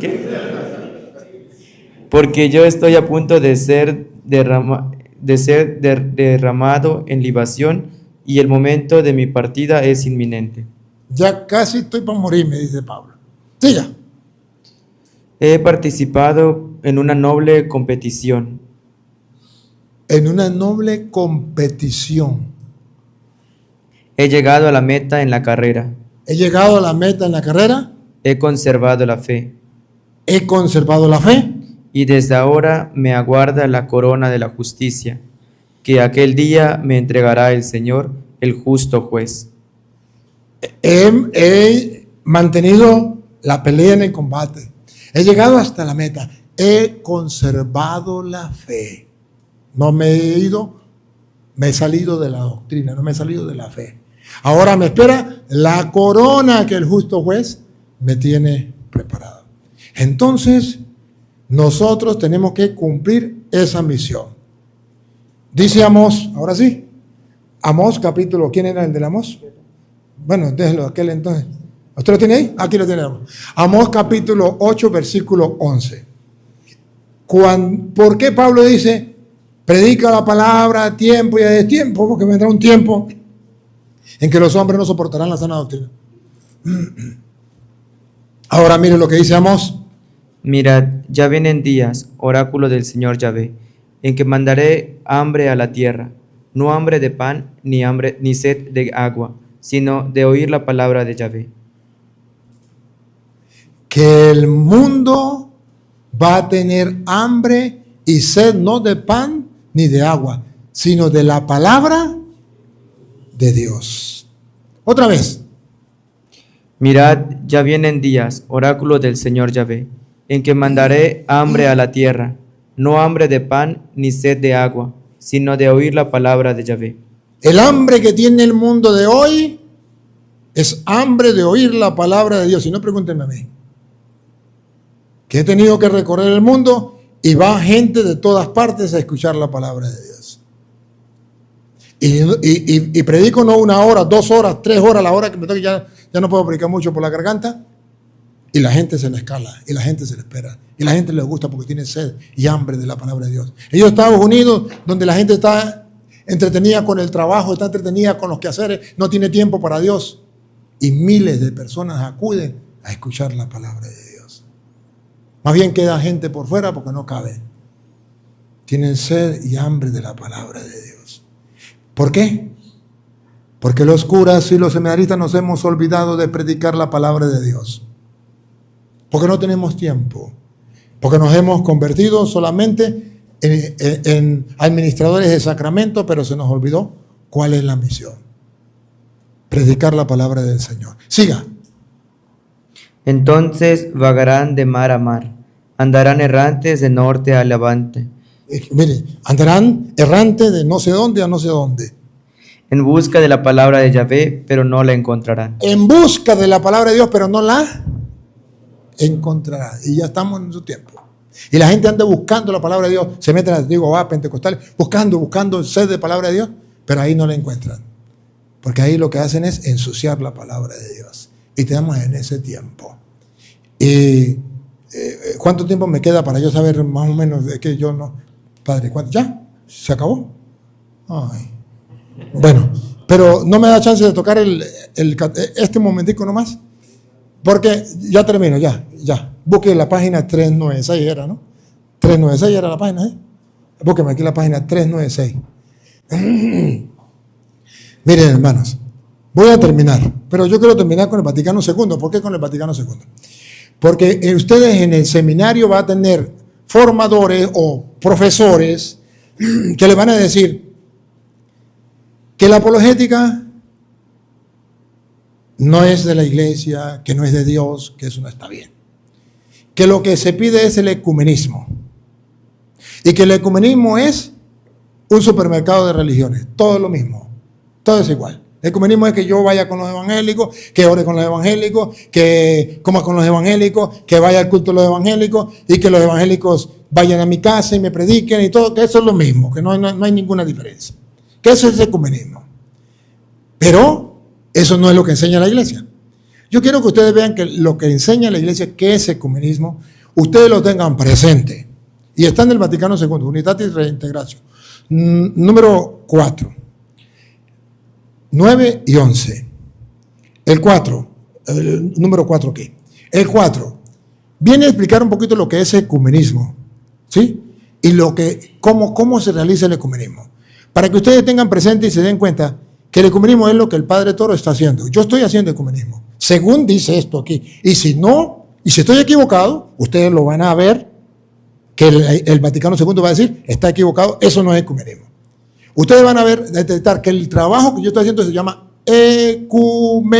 ¿Qué? Porque yo estoy a punto de ser derramado en libación y el momento de mi partida es inminente. Ya casi estoy para morir, me dice Pablo. Siga. He participado en una noble competición. En una noble competición. He llegado a la meta en la carrera. He llegado a la meta en la carrera. He conservado la fe. He conservado la fe. Y desde ahora me aguarda la corona de la justicia, que aquel día me entregará el Señor, el justo juez. He mantenido la pelea en el combate. He llegado hasta la meta. He conservado la fe. No me he ido, me he salido de la doctrina, no me he salido de la fe. Ahora me espera la corona que el justo juez me tiene preparada. Entonces, nosotros tenemos que cumplir esa misión. Dice Amós, ahora sí, Amós capítulo, ¿quién era el de Amós? Bueno, déjenlo aquel entonces. ¿Usted lo tiene ahí? Aquí lo tenemos. Amós capítulo 8, versículo 11. ¿Por qué Pablo dice, predica la palabra a tiempo y a destiempo? Porque vendrá un tiempo en que los hombres no soportarán la sana doctrina. Ahora mire lo que dice Amós. Mirad, ya vienen días, oráculo del Señor Yahvé, en que mandaré hambre a la tierra, no hambre de pan, ni sed de agua, sino de oír la palabra de Yahvé. Que el mundo va a tener hambre y sed no de pan ni de agua, sino de la palabra de Dios. Otra vez. Mirad, ya vienen días, oráculo del Señor Yahvé, en que mandaré hambre a la tierra, no hambre de pan ni sed de agua, sino de oír la palabra de Yahvé. El hambre que tiene el mundo de hoy es hambre de oír la palabra de Dios. Si no, pregúntenme a mí. Que he tenido que recorrer el mundo y va gente de todas partes a escuchar la palabra de Dios. Y predico no 1 hora, 2 horas, 3 horas, la hora que me toque, ya no puedo predicar mucho por la garganta. Y la gente se le escala, y la gente se le espera, y la gente le gusta porque tiene sed y hambre de la palabra de Dios. En Estados Unidos, donde la gente está entretenida con el trabajo, está entretenida con los quehaceres, no tiene tiempo para Dios. Y miles de personas acuden a escuchar la palabra de Dios. Más bien queda gente por fuera porque no cabe. Tienen sed y hambre de la palabra de Dios. ¿Por qué? Porque los curas y los seminaristas nos hemos olvidado de predicar la palabra de Dios. Porque no tenemos tiempo. Porque nos hemos convertido solamente en administradores de sacramentos, pero se nos olvidó cuál es la misión. Predicar la palabra del Señor. Siga. Entonces vagarán de mar a mar, andarán errantes de norte a levante. Mire, andarán errantes de no sé dónde a no sé dónde. En busca de la palabra de Yahvé, pero no la encontrarán. En busca de la palabra de Dios, pero no la encontrarán. Y ya estamos en su tiempo. Y la gente anda buscando la palabra de Dios, se meten a antiguos pentecostales, buscando sed de palabra de Dios, pero ahí no la encuentran. Porque ahí lo que hacen es ensuciar la palabra de Dios. Y estamos en ese tiempo. Y ¿cuánto tiempo me queda para yo saber más o menos de que yo no? Padre, ¿cuánto? ¿Ya? ¿Se acabó? Ay. Bueno, pero no me da chance de tocar este momentico nomás. Porque ya termino, ya. Busque la página 396 era, ¿no? 396 era la página, ¿eh? Búsqueme aquí la página 396. Miren, hermanos, voy a terminar, pero yo quiero terminar con el Vaticano II. ¿Por qué con el Vaticano II? Porque ustedes en el seminario van a tener formadores o profesores que les van a decir que la apologética no es de la iglesia, que no es de Dios, que eso no está bien. Que lo que se pide es el ecumenismo. Y que el ecumenismo es un supermercado de religiones. Todo es lo mismo. Todo es igual. El ecumenismo es que yo vaya con los evangélicos, que ore con los evangélicos, que coma con los evangélicos, que vaya al culto de los evangélicos y que los evangélicos vayan a mi casa y me prediquen y todo. Que eso es lo mismo, que no hay ninguna diferencia. Que eso es el ecumenismo. Pero eso no es lo que enseña la iglesia. Yo quiero que ustedes vean que lo que enseña la iglesia, que es ecumenismo, ustedes lo tengan presente. Y está en el Vaticano II, Unitatis Reintegratio. Número 4. 9 y 11. El 4. El número 4 aquí. El 4. Viene a explicar un poquito lo que es ecumenismo. ¿Sí? Y cómo se realiza el ecumenismo. Para que ustedes tengan presente y se den cuenta que el ecumenismo es lo que el Padre Toro está haciendo. Yo estoy haciendo ecumenismo, según dice esto aquí. Y si no, y si estoy equivocado, ustedes lo van a ver, que el Vaticano II va a decir, está equivocado, eso no es ecumenismo. Ustedes van a ver, detectar que el trabajo que yo estoy haciendo se llama ecumenismo.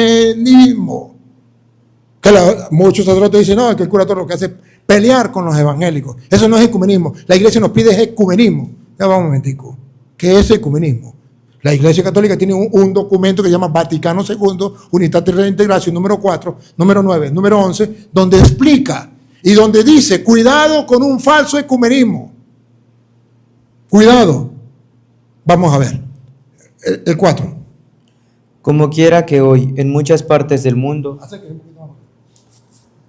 Que muchos sacerdotes dicen, no, que el cura Toro lo que hace es pelear con los evangélicos. Eso no es ecumenismo. La iglesia nos pide ecumenismo. Ya va un momentico. ¿Qué es ecumenismo? La Iglesia Católica tiene un documento que se llama Vaticano II, Unitatis Reintegratio, número 4, número 9, número 11, donde explica y donde dice, cuidado con un falso ecumenismo. Cuidado. Vamos a ver. El 4. Como quiera que hoy, en muchas partes del mundo,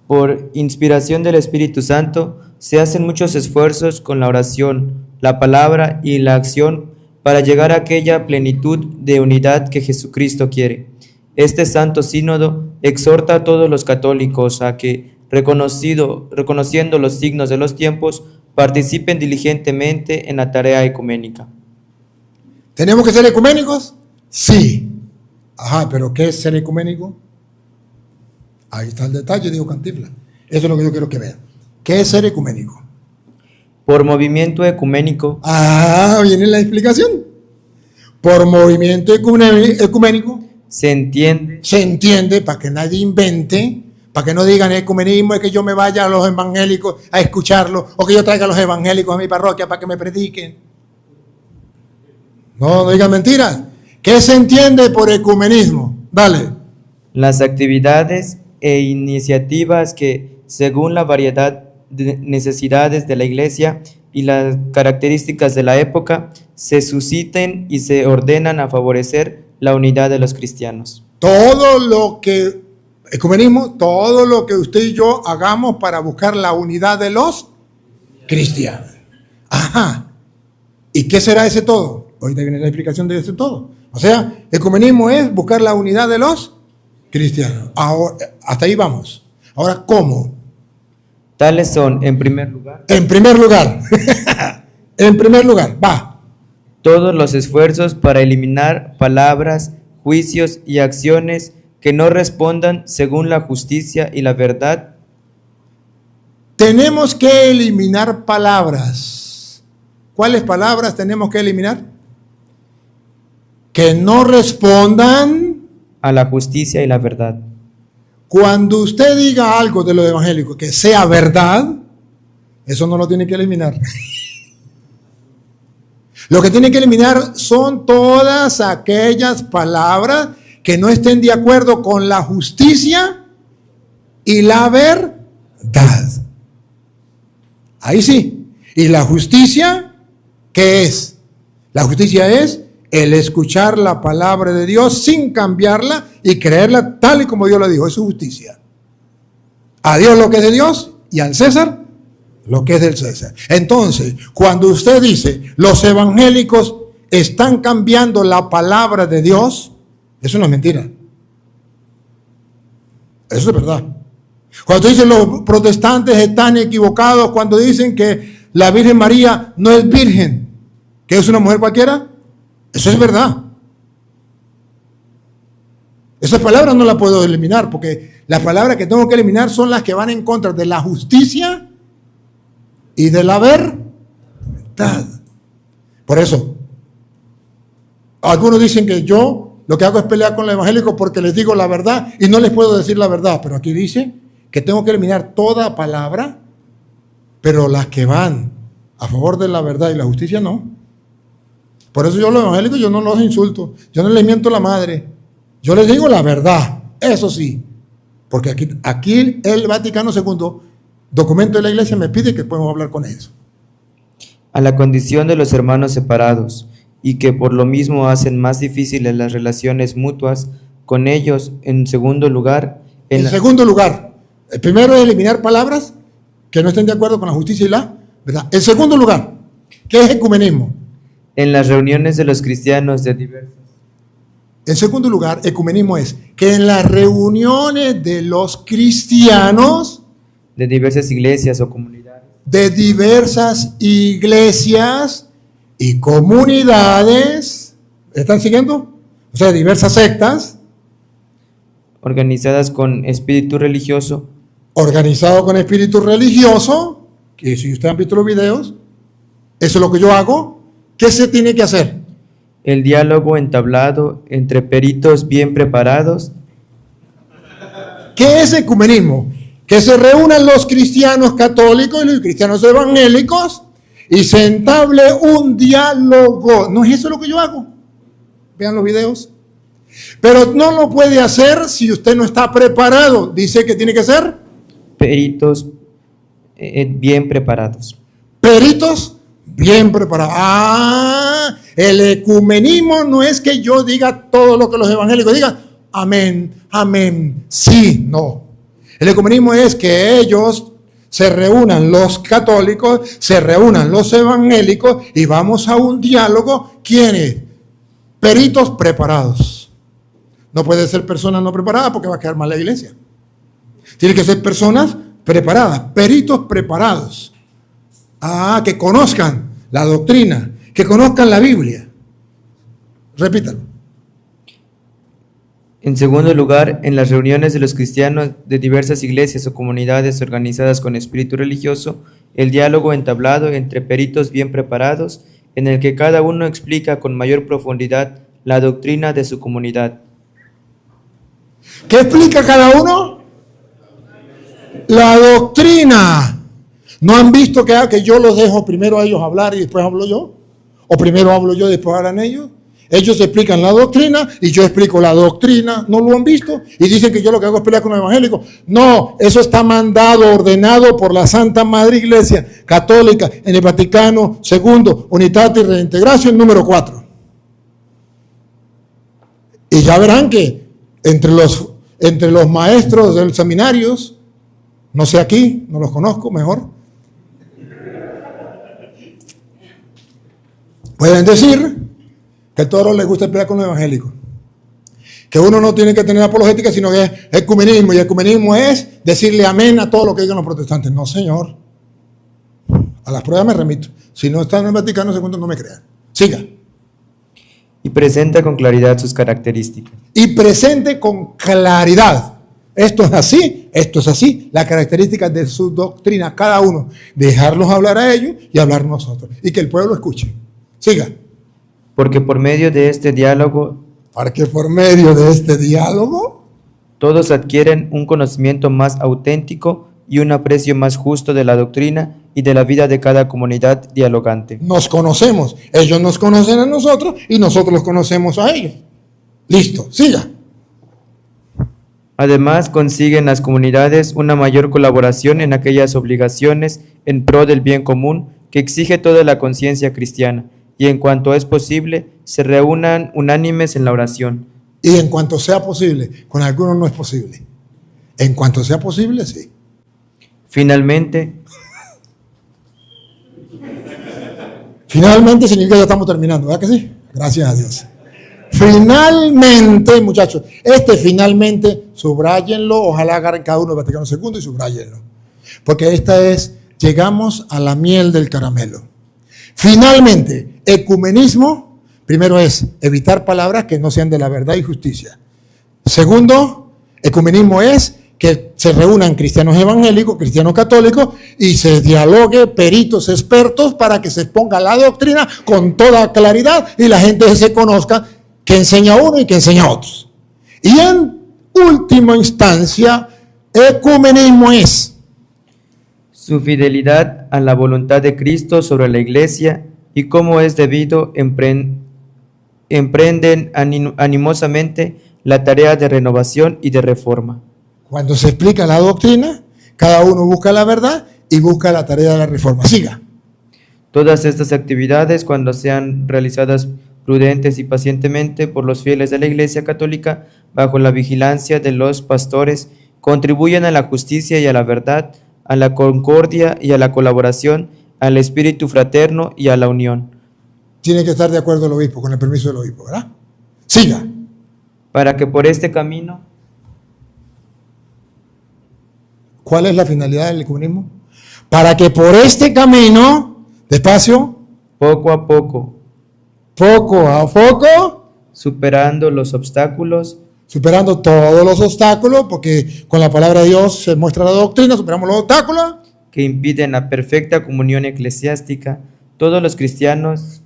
por inspiración del Espíritu Santo, se hacen muchos esfuerzos con la oración, la palabra y la acción para llegar a aquella plenitud de unidad que Jesucristo quiere. Este Santo Sínodo exhorta a todos los católicos a que, reconociendo los signos de los tiempos, participen diligentemente en la tarea ecuménica. ¿Tenemos que ser ecuménicos? Sí. Ajá, pero ¿qué es ser ecuménico? Ahí está el detalle, dijo Cantinflas. Eso es lo que yo quiero que vean. ¿Qué es ser ecuménico? Por movimiento ecuménico. Ah, viene la explicación. Por movimiento ecuménico. Se entiende, para que nadie invente, para que no digan ecumenismo es que yo me vaya a los evangélicos a escucharlos, o que yo traiga a los evangélicos a mi parroquia para que me prediquen. No digan mentiras. ¿Qué se entiende por ecumenismo? Dale. Las actividades e iniciativas que, según la variedad de necesidades de la Iglesia y las características de la época, se susciten y se ordenan a favorecer la unidad de los cristianos. Todo lo que, ecumenismo, todo lo que usted y yo hagamos para buscar la unidad de los cristianos. Ajá. ¿Y qué será ese todo? ahorita viene la explicación de esto todo. O sea, ecumenismo es buscar la unidad de los cristianos. Ahora, hasta ahí vamos. Ahora, ¿cómo? Tales son, en primer lugar, En primer lugar, en primer lugar, va. todos los esfuerzos para eliminar palabras, juicios y acciones que no respondan según la justicia y la verdad. Tenemos que eliminar palabras. ¿Cuáles palabras tenemos que eliminar? Que no respondan. A la justicia y la verdad. Cuando usted diga algo de lo evangélico que sea verdad, eso no lo tiene que eliminar. Lo que tiene que eliminar son todas aquellas palabras que no estén de acuerdo con la justicia y la verdad. Ahí sí. ¿Y la justicia qué es? La justicia es el escuchar la palabra de Dios sin cambiarla y creerla tal y como Dios la dijo. Eso es justicia. A Dios lo que es de Dios y al César lo que es del César. Entonces, cuando usted dice los evangélicos están cambiando la palabra de Dios, eso no es mentira. Eso es verdad. Cuando dicen los protestantes están equivocados cuando dicen que la Virgen María no es virgen, que es una mujer cualquiera, eso es verdad. Esas palabras no las puedo eliminar porque las palabras que tengo que eliminar son las que van en contra de la justicia y de la verdad. Por eso, algunos dicen que yo lo que hago es pelear con los evangélicos porque les digo la verdad y no les puedo decir la verdad, pero aquí dice que tengo que eliminar toda palabra, pero las que van a favor de la verdad y la justicia no. Por eso yo a los evangélicos yo no los insulto, yo no les miento la madre, yo les digo la verdad, eso sí, porque aquí el Vaticano II, documento de la iglesia, me pide que podamos hablar con ellos. A la condición de los hermanos separados, y que por lo mismo hacen más difíciles las relaciones mutuas con ellos. En segundo lugar, segundo lugar, el primero es eliminar palabras que no estén de acuerdo con la justicia y la verdad. En segundo lugar, ¿qué es ecumenismo? En las reuniones de los cristianos de diversas. En segundo lugar, ecumenismo es que en las reuniones de los cristianos De diversas iglesias o comunidades. De diversas iglesias y comunidades, ¿están siguiendo? O sea, diversas sectas. Organizadas con espíritu religioso. Organizado con espíritu religioso, que si ustedes han visto los videos, eso es lo que yo hago. ¿Qué se tiene que hacer? El diálogo entablado entre peritos bien preparados. ¿Qué es ecumenismo? Que se reúnan los cristianos católicos y los cristianos evangélicos y se entable un diálogo. ¿No es eso lo que yo hago? Vean los videos. Pero no lo puede hacer si usted no está preparado. Dice que tiene que ser Peritos bien preparados. peritos bien preparados. Ah, el ecumenismo no es que yo diga todo lo que los evangélicos digan. Amén, amén, sí, no. El ecumenismo es que ellos se reúnan, los católicos, se reúnan los evangélicos y vamos a un diálogo. ¿Quiénes? Peritos preparados. No puede ser personas no preparadas porque va a quedar mal la iglesia. Tiene que ser personas preparadas, peritos preparados. Ah, que conozcan la doctrina, que conozcan la Biblia. Repítalo. En segundo lugar, en las reuniones de los cristianos de diversas iglesias o comunidades organizadas con espíritu religioso, el diálogo entablado entre peritos bien preparados, en el que cada uno explica con mayor profundidad la doctrina de su comunidad. ¿Qué explica cada uno? La doctrina. ¿No han visto que yo los dejo primero a ellos hablar y después hablo yo? ¿O primero hablo yo y después hablan ellos? Ellos explican la doctrina y yo explico la doctrina. ¿No lo han visto? Y dicen que yo lo que hago es pelear con los evangélicos. No, eso está mandado, ordenado por la Santa Madre Iglesia Católica en el Vaticano II, Unitatis Redintegratio, número 4. Y ya verán que entre los maestros de los seminarios, no sé aquí, no los conozco mejor, pueden decir Que a todos les gusta pelear con los evangélicos. Que uno no tiene que tener apologética, sino que es ecumenismo. Y ecumenismo es decirle amén a todo lo que digan los protestantes. No, señor. A las pruebas me remito. Si no está en el Vaticano II, no me crean. Siga. Y presenta con claridad sus características. Y presente con claridad. Esto es así, esto es así. Las características de su doctrina, cada uno. Dejarlos hablar a ellos y hablar nosotros. Y que el pueblo escuche. Siga. Porque por medio de este diálogo, todos adquieren un conocimiento más auténtico y un aprecio más justo de la doctrina y de la vida de cada comunidad dialogante. Nos conocemos, ellos nos conocen a nosotros y nosotros los conocemos a ellos. Listo, siga. Además, consiguen las comunidades una mayor colaboración en aquellas obligaciones en pro del bien común que exige toda la conciencia cristiana, y en cuanto es posible, se reúnan unánimes en la oración. Y en cuanto sea posible, con algunos no es posible. En cuanto sea posible, sí. Finalmente significa que ya estamos terminando, ¿verdad que sí? Gracias a Dios. Finalmente, muchachos, finalmente, subráyenlo, ojalá agarren cada uno del Vaticano II y subráyenlo. Porque llegamos a la miel del caramelo. Finalmente, ecumenismo, primero es evitar palabras que no sean de la verdad y justicia. Segundo, ecumenismo es que se reúnan cristianos evangélicos, cristianos católicos y se dialogue peritos expertos para que se exponga la doctrina con toda claridad y la gente se conozca que enseña uno y que enseña a otros. Y en última instancia, ecumenismo es su fidelidad a la voluntad de Cristo sobre la Iglesia y cómo es debido emprenden animosamente la tarea de renovación y de reforma. Cuando se explica la doctrina, cada uno busca la verdad y busca la tarea de la reforma. Siga. Todas estas actividades, cuando sean realizadas prudentes y pacientemente por los fieles de la Iglesia Católica, bajo la vigilancia de los pastores, contribuyen a la justicia y a la verdad, a la concordia y a la colaboración, al espíritu fraterno y a la unión. Tiene que estar de acuerdo el obispo, con el permiso del obispo, ¿verdad? Siga. Para que por este camino... ¿Cuál es la finalidad del ecumenismo? Para que por este camino, despacio, poco a poco, superando los obstáculos, superando todos los obstáculos, porque con la palabra de Dios se muestra la doctrina, superamos los obstáculos que impiden la perfecta comunión eclesiástica, todos los cristianos,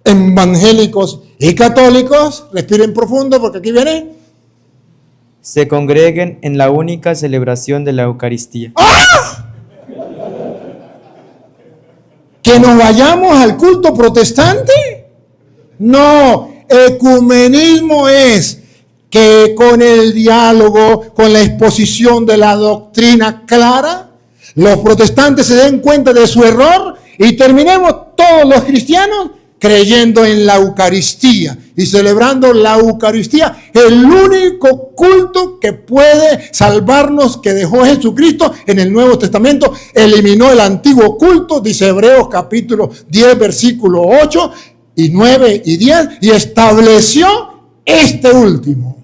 evangélicos y católicos, respiren profundo porque aquí viene, se congreguen en la única celebración de la Eucaristía. ¡Ah! ¿Que nos vayamos al culto protestante? No, ecumenismo es que con el diálogo, con la exposición de la doctrina clara, los protestantes se den cuenta de su error y terminemos todos los cristianos creyendo en la Eucaristía y celebrando la Eucaristía, el único culto que puede salvarnos, que dejó Jesucristo en el Nuevo Testamento, eliminó el antiguo culto, dice Hebreos capítulo 10, versículo 8 y 9 y 10, y estableció este último.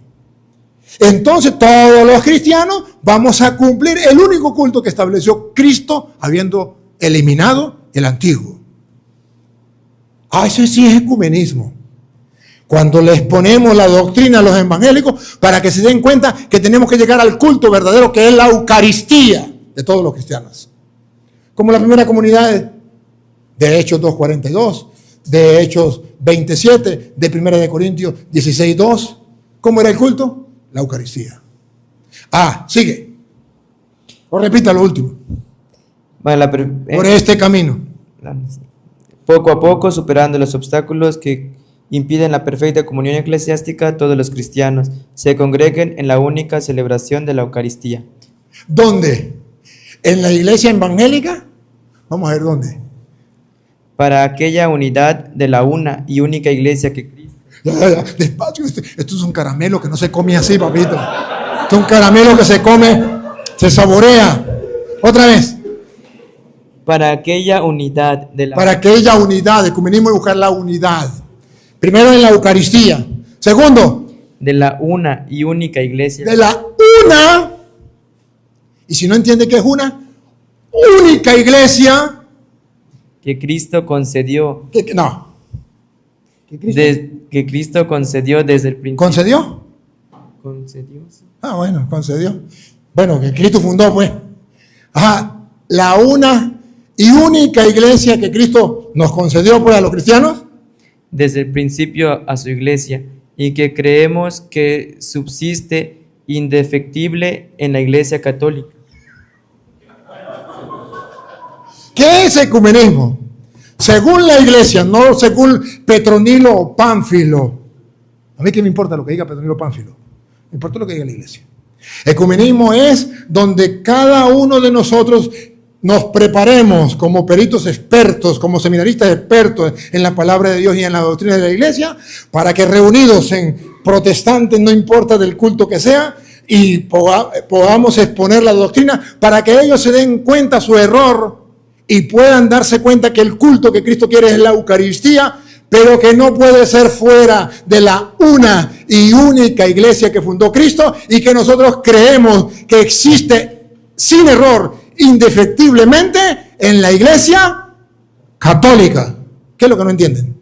Entonces todos los cristianos vamos a cumplir el único culto que estableció Cristo, habiendo eliminado el antiguo. Eso sí es ecumenismo. Cuando les ponemos la doctrina a los evangélicos para que se den cuenta que tenemos que llegar al culto verdadero, que es la Eucaristía de todos los cristianos. Como la primera comunidad de Hechos 2:42, de Hechos 27, de 1 de Corintios 16:2. ¿Cómo era el culto? La Eucaristía. Sigue. O repita lo último. Por este camino. Poco a poco, superando los obstáculos que impiden la perfecta comunión eclesiástica, todos los cristianos se congreguen en la única celebración de la Eucaristía. ¿Dónde? ¿En la iglesia evangélica? Vamos a ver dónde. Para aquella unidad de la una y única iglesia que Cristo... Ya, despacio, esto es un caramelo que no se come así, papito. Esto es un caramelo que se come, se saborea. Otra vez. para aquella unidad de la Para aquella unidad, ecumenismo es buscar la unidad. Primero en la Eucaristía. Segundo, de la una y única iglesia de la una, y si no entiende qué es una, única iglesia, que Cristo concedió, no. ¿Que Cristo que Cristo concedió desde el principio. concedió? Concedió, sí. Ah, bueno, concedió. Bueno, que Cristo fundó, pues. Ajá, la una y única iglesia que Cristo nos concedió, pues, a los cristianos. Desde el principio a su iglesia, y que creemos que subsiste indefectible en la iglesia católica. ¿Qué es ecumenismo? Según la iglesia, no según Petronilo o Pánfilo. A mí qué me importa lo que diga Petronilo o Pánfilo. Me importa lo que diga la iglesia. Ecumenismo es donde cada uno de nosotros nos preparemos como peritos expertos, como seminaristas expertos en la palabra de Dios y en la doctrina de la iglesia, para que reunidos en protestantes, no importa del culto que sea, y podamos exponer la doctrina para que ellos se den cuenta su error y puedan darse cuenta que el culto que Cristo quiere es la Eucaristía, pero que no puede ser fuera de la una y única iglesia que fundó Cristo, y que nosotros creemos que existe sin error, indefectiblemente, en la iglesia católica. ¿Qué es lo que no entienden?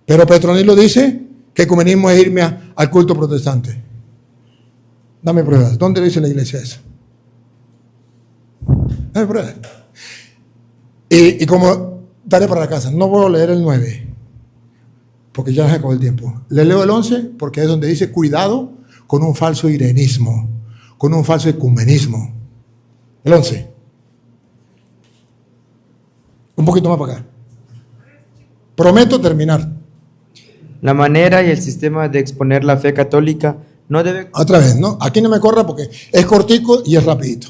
Pero Petronilo dice que ecumenismo es irme al culto protestante. Dame pruebas. ¿Dónde dice la iglesia eso? Dame pruebas. Y como tarea para la casa, no voy a leer el 9, porque ya se acabó el tiempo. Le leo el 11 porque es donde dice cuidado con un falso irenismo, con un falso ecumenismo. El 11. Un poquito más para acá. Prometo terminar. La manera y el sistema de exponer la fe católica no debe... Otra vez, ¿no? Aquí no me corra porque es cortico y es rapidito.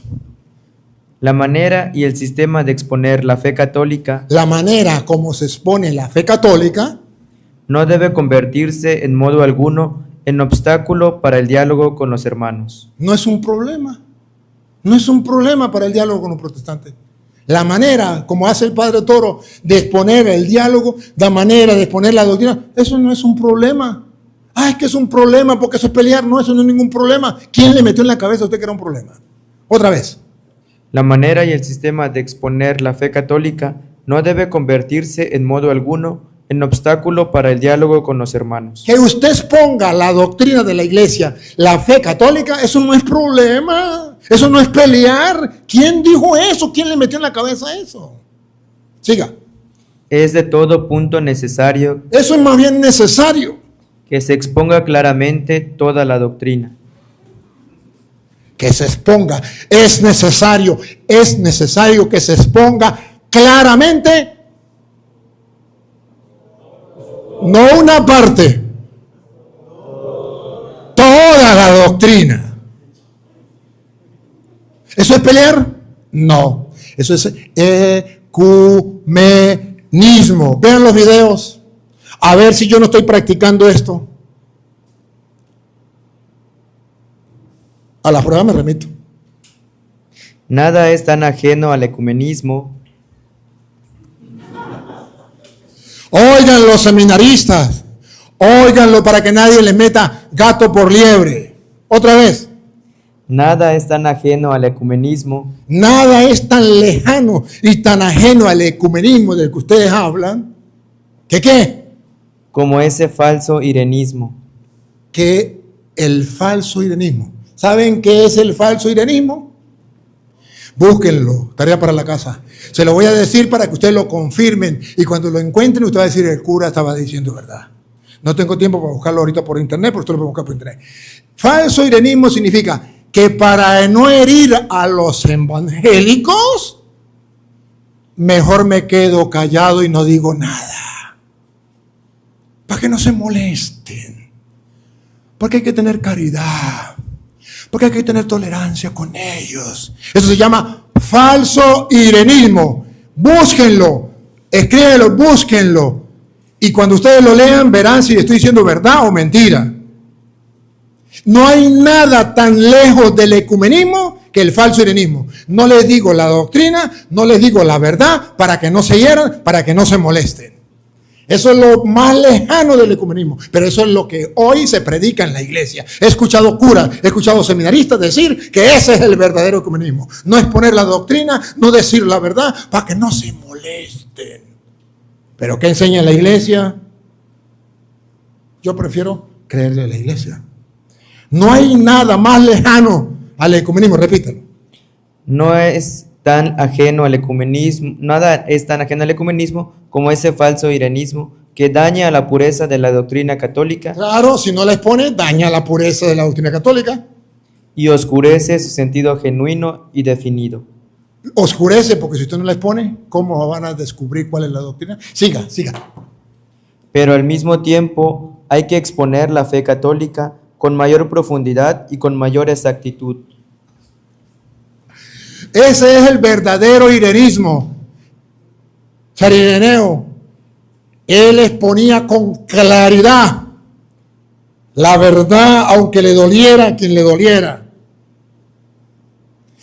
La manera y el sistema de exponer la fe católica La manera como se expone la fe católica no debe convertirse en modo alguno en obstáculo para el diálogo con los hermanos. no es un problema. No es un problema para el diálogo con los protestantes. La manera, como hace el Padre Toro, de exponer el diálogo, la manera de exponer la doctrina, eso no es un problema. Es que es un problema porque eso es pelear. No, eso no es ningún problema. ¿Quién le metió en la cabeza a usted que era un problema? Otra vez. La manera y el sistema de exponer la fe católica no debe convertirse en modo alguno en obstáculo para el diálogo con los hermanos. Que usted exponga la doctrina de la iglesia, la fe católica, eso no es problema. Eso no es pelear. ¿Quién dijo eso? ¿Quién le metió en la cabeza eso? Siga. Es de todo punto necesario Eso es más bien necesario. que se exponga claramente toda la doctrina. Que se exponga. Es necesario que se exponga claramente. No una parte, toda la doctrina. ¿Eso es pelear? No, eso es ecumenismo. Vean los videos, a ver si yo no estoy practicando esto. A la prueba me remito. Nada es tan ajeno al ecumenismo. Óiganlo los seminaristas, óiganlo para que nadie le meta gato por liebre. Otra vez. Nada es tan ajeno al ecumenismo Nada es tan lejano y tan ajeno al ecumenismo del que ustedes hablan. ¿Que qué? como ese falso irenismo. Que el falso irenismo. ¿Saben qué es el falso irenismo? Búsquenlo, tarea para la casa. Se lo voy a decir para que ustedes lo confirmen y cuando lo encuentren usted va a decir el cura estaba diciendo verdad. No tengo tiempo para buscarlo ahorita por internet, pero usted lo puede buscar por internet. Falso irenismo significa que para no herir a los evangélicos, mejor me quedo callado y no digo nada. Para que no se molesten. Porque hay que tener caridad. Porque hay que tener tolerancia con ellos. Eso se llama falso irenismo. Búsquenlo, escríbenlo, búsquenlo. Y cuando ustedes lo lean, verán si estoy diciendo verdad o mentira. No hay nada tan lejos del ecumenismo que el falso irenismo. No les digo la doctrina, no les digo la verdad para que no se hieran, para que no se molesten. Eso es lo más lejano del ecumenismo, pero eso es lo que hoy se predica en la iglesia. He escuchado curas, he escuchado seminaristas decir que ese es el verdadero ecumenismo. No exponer la doctrina, no decir la verdad para que no se molesten. ¿Pero qué enseña la iglesia? Yo prefiero creerle a la iglesia. No hay nada más lejano al ecumenismo, repítalo. No es tan ajeno al ecumenismo, nada es tan ajeno al ecumenismo como ese falso irenismo que daña la pureza de la doctrina católica. Claro, si no la expone, daña la pureza de la doctrina católica. Y oscurece su sentido genuino y definido. Oscurece, porque si usted no la expone, ¿cómo van a descubrir cuál es la doctrina? Siga. Pero al mismo tiempo hay que exponer la fe católica con mayor profundidad y con mayor exactitud. Ese es el verdadero irenismo. San Ireneo, él exponía con claridad la verdad, aunque le doliera a quien le doliera.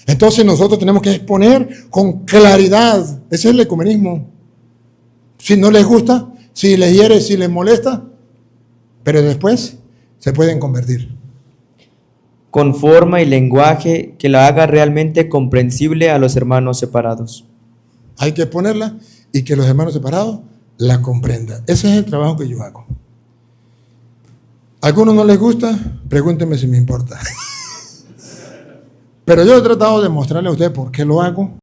Entonces nosotros tenemos que exponer con claridad. Ese es el ecumenismo. Si no les gusta, si les hiere, si les molesta, pero después se pueden convertir. Con forma y lenguaje que la haga realmente comprensible a los hermanos separados. Hay que exponerla y que los hermanos separados la comprendan. Ese es el trabajo que yo hago. ¿A algunos no les gusta? Pregúntenme si me importa. Pero yo he tratado de mostrarle a ustedes por qué lo hago.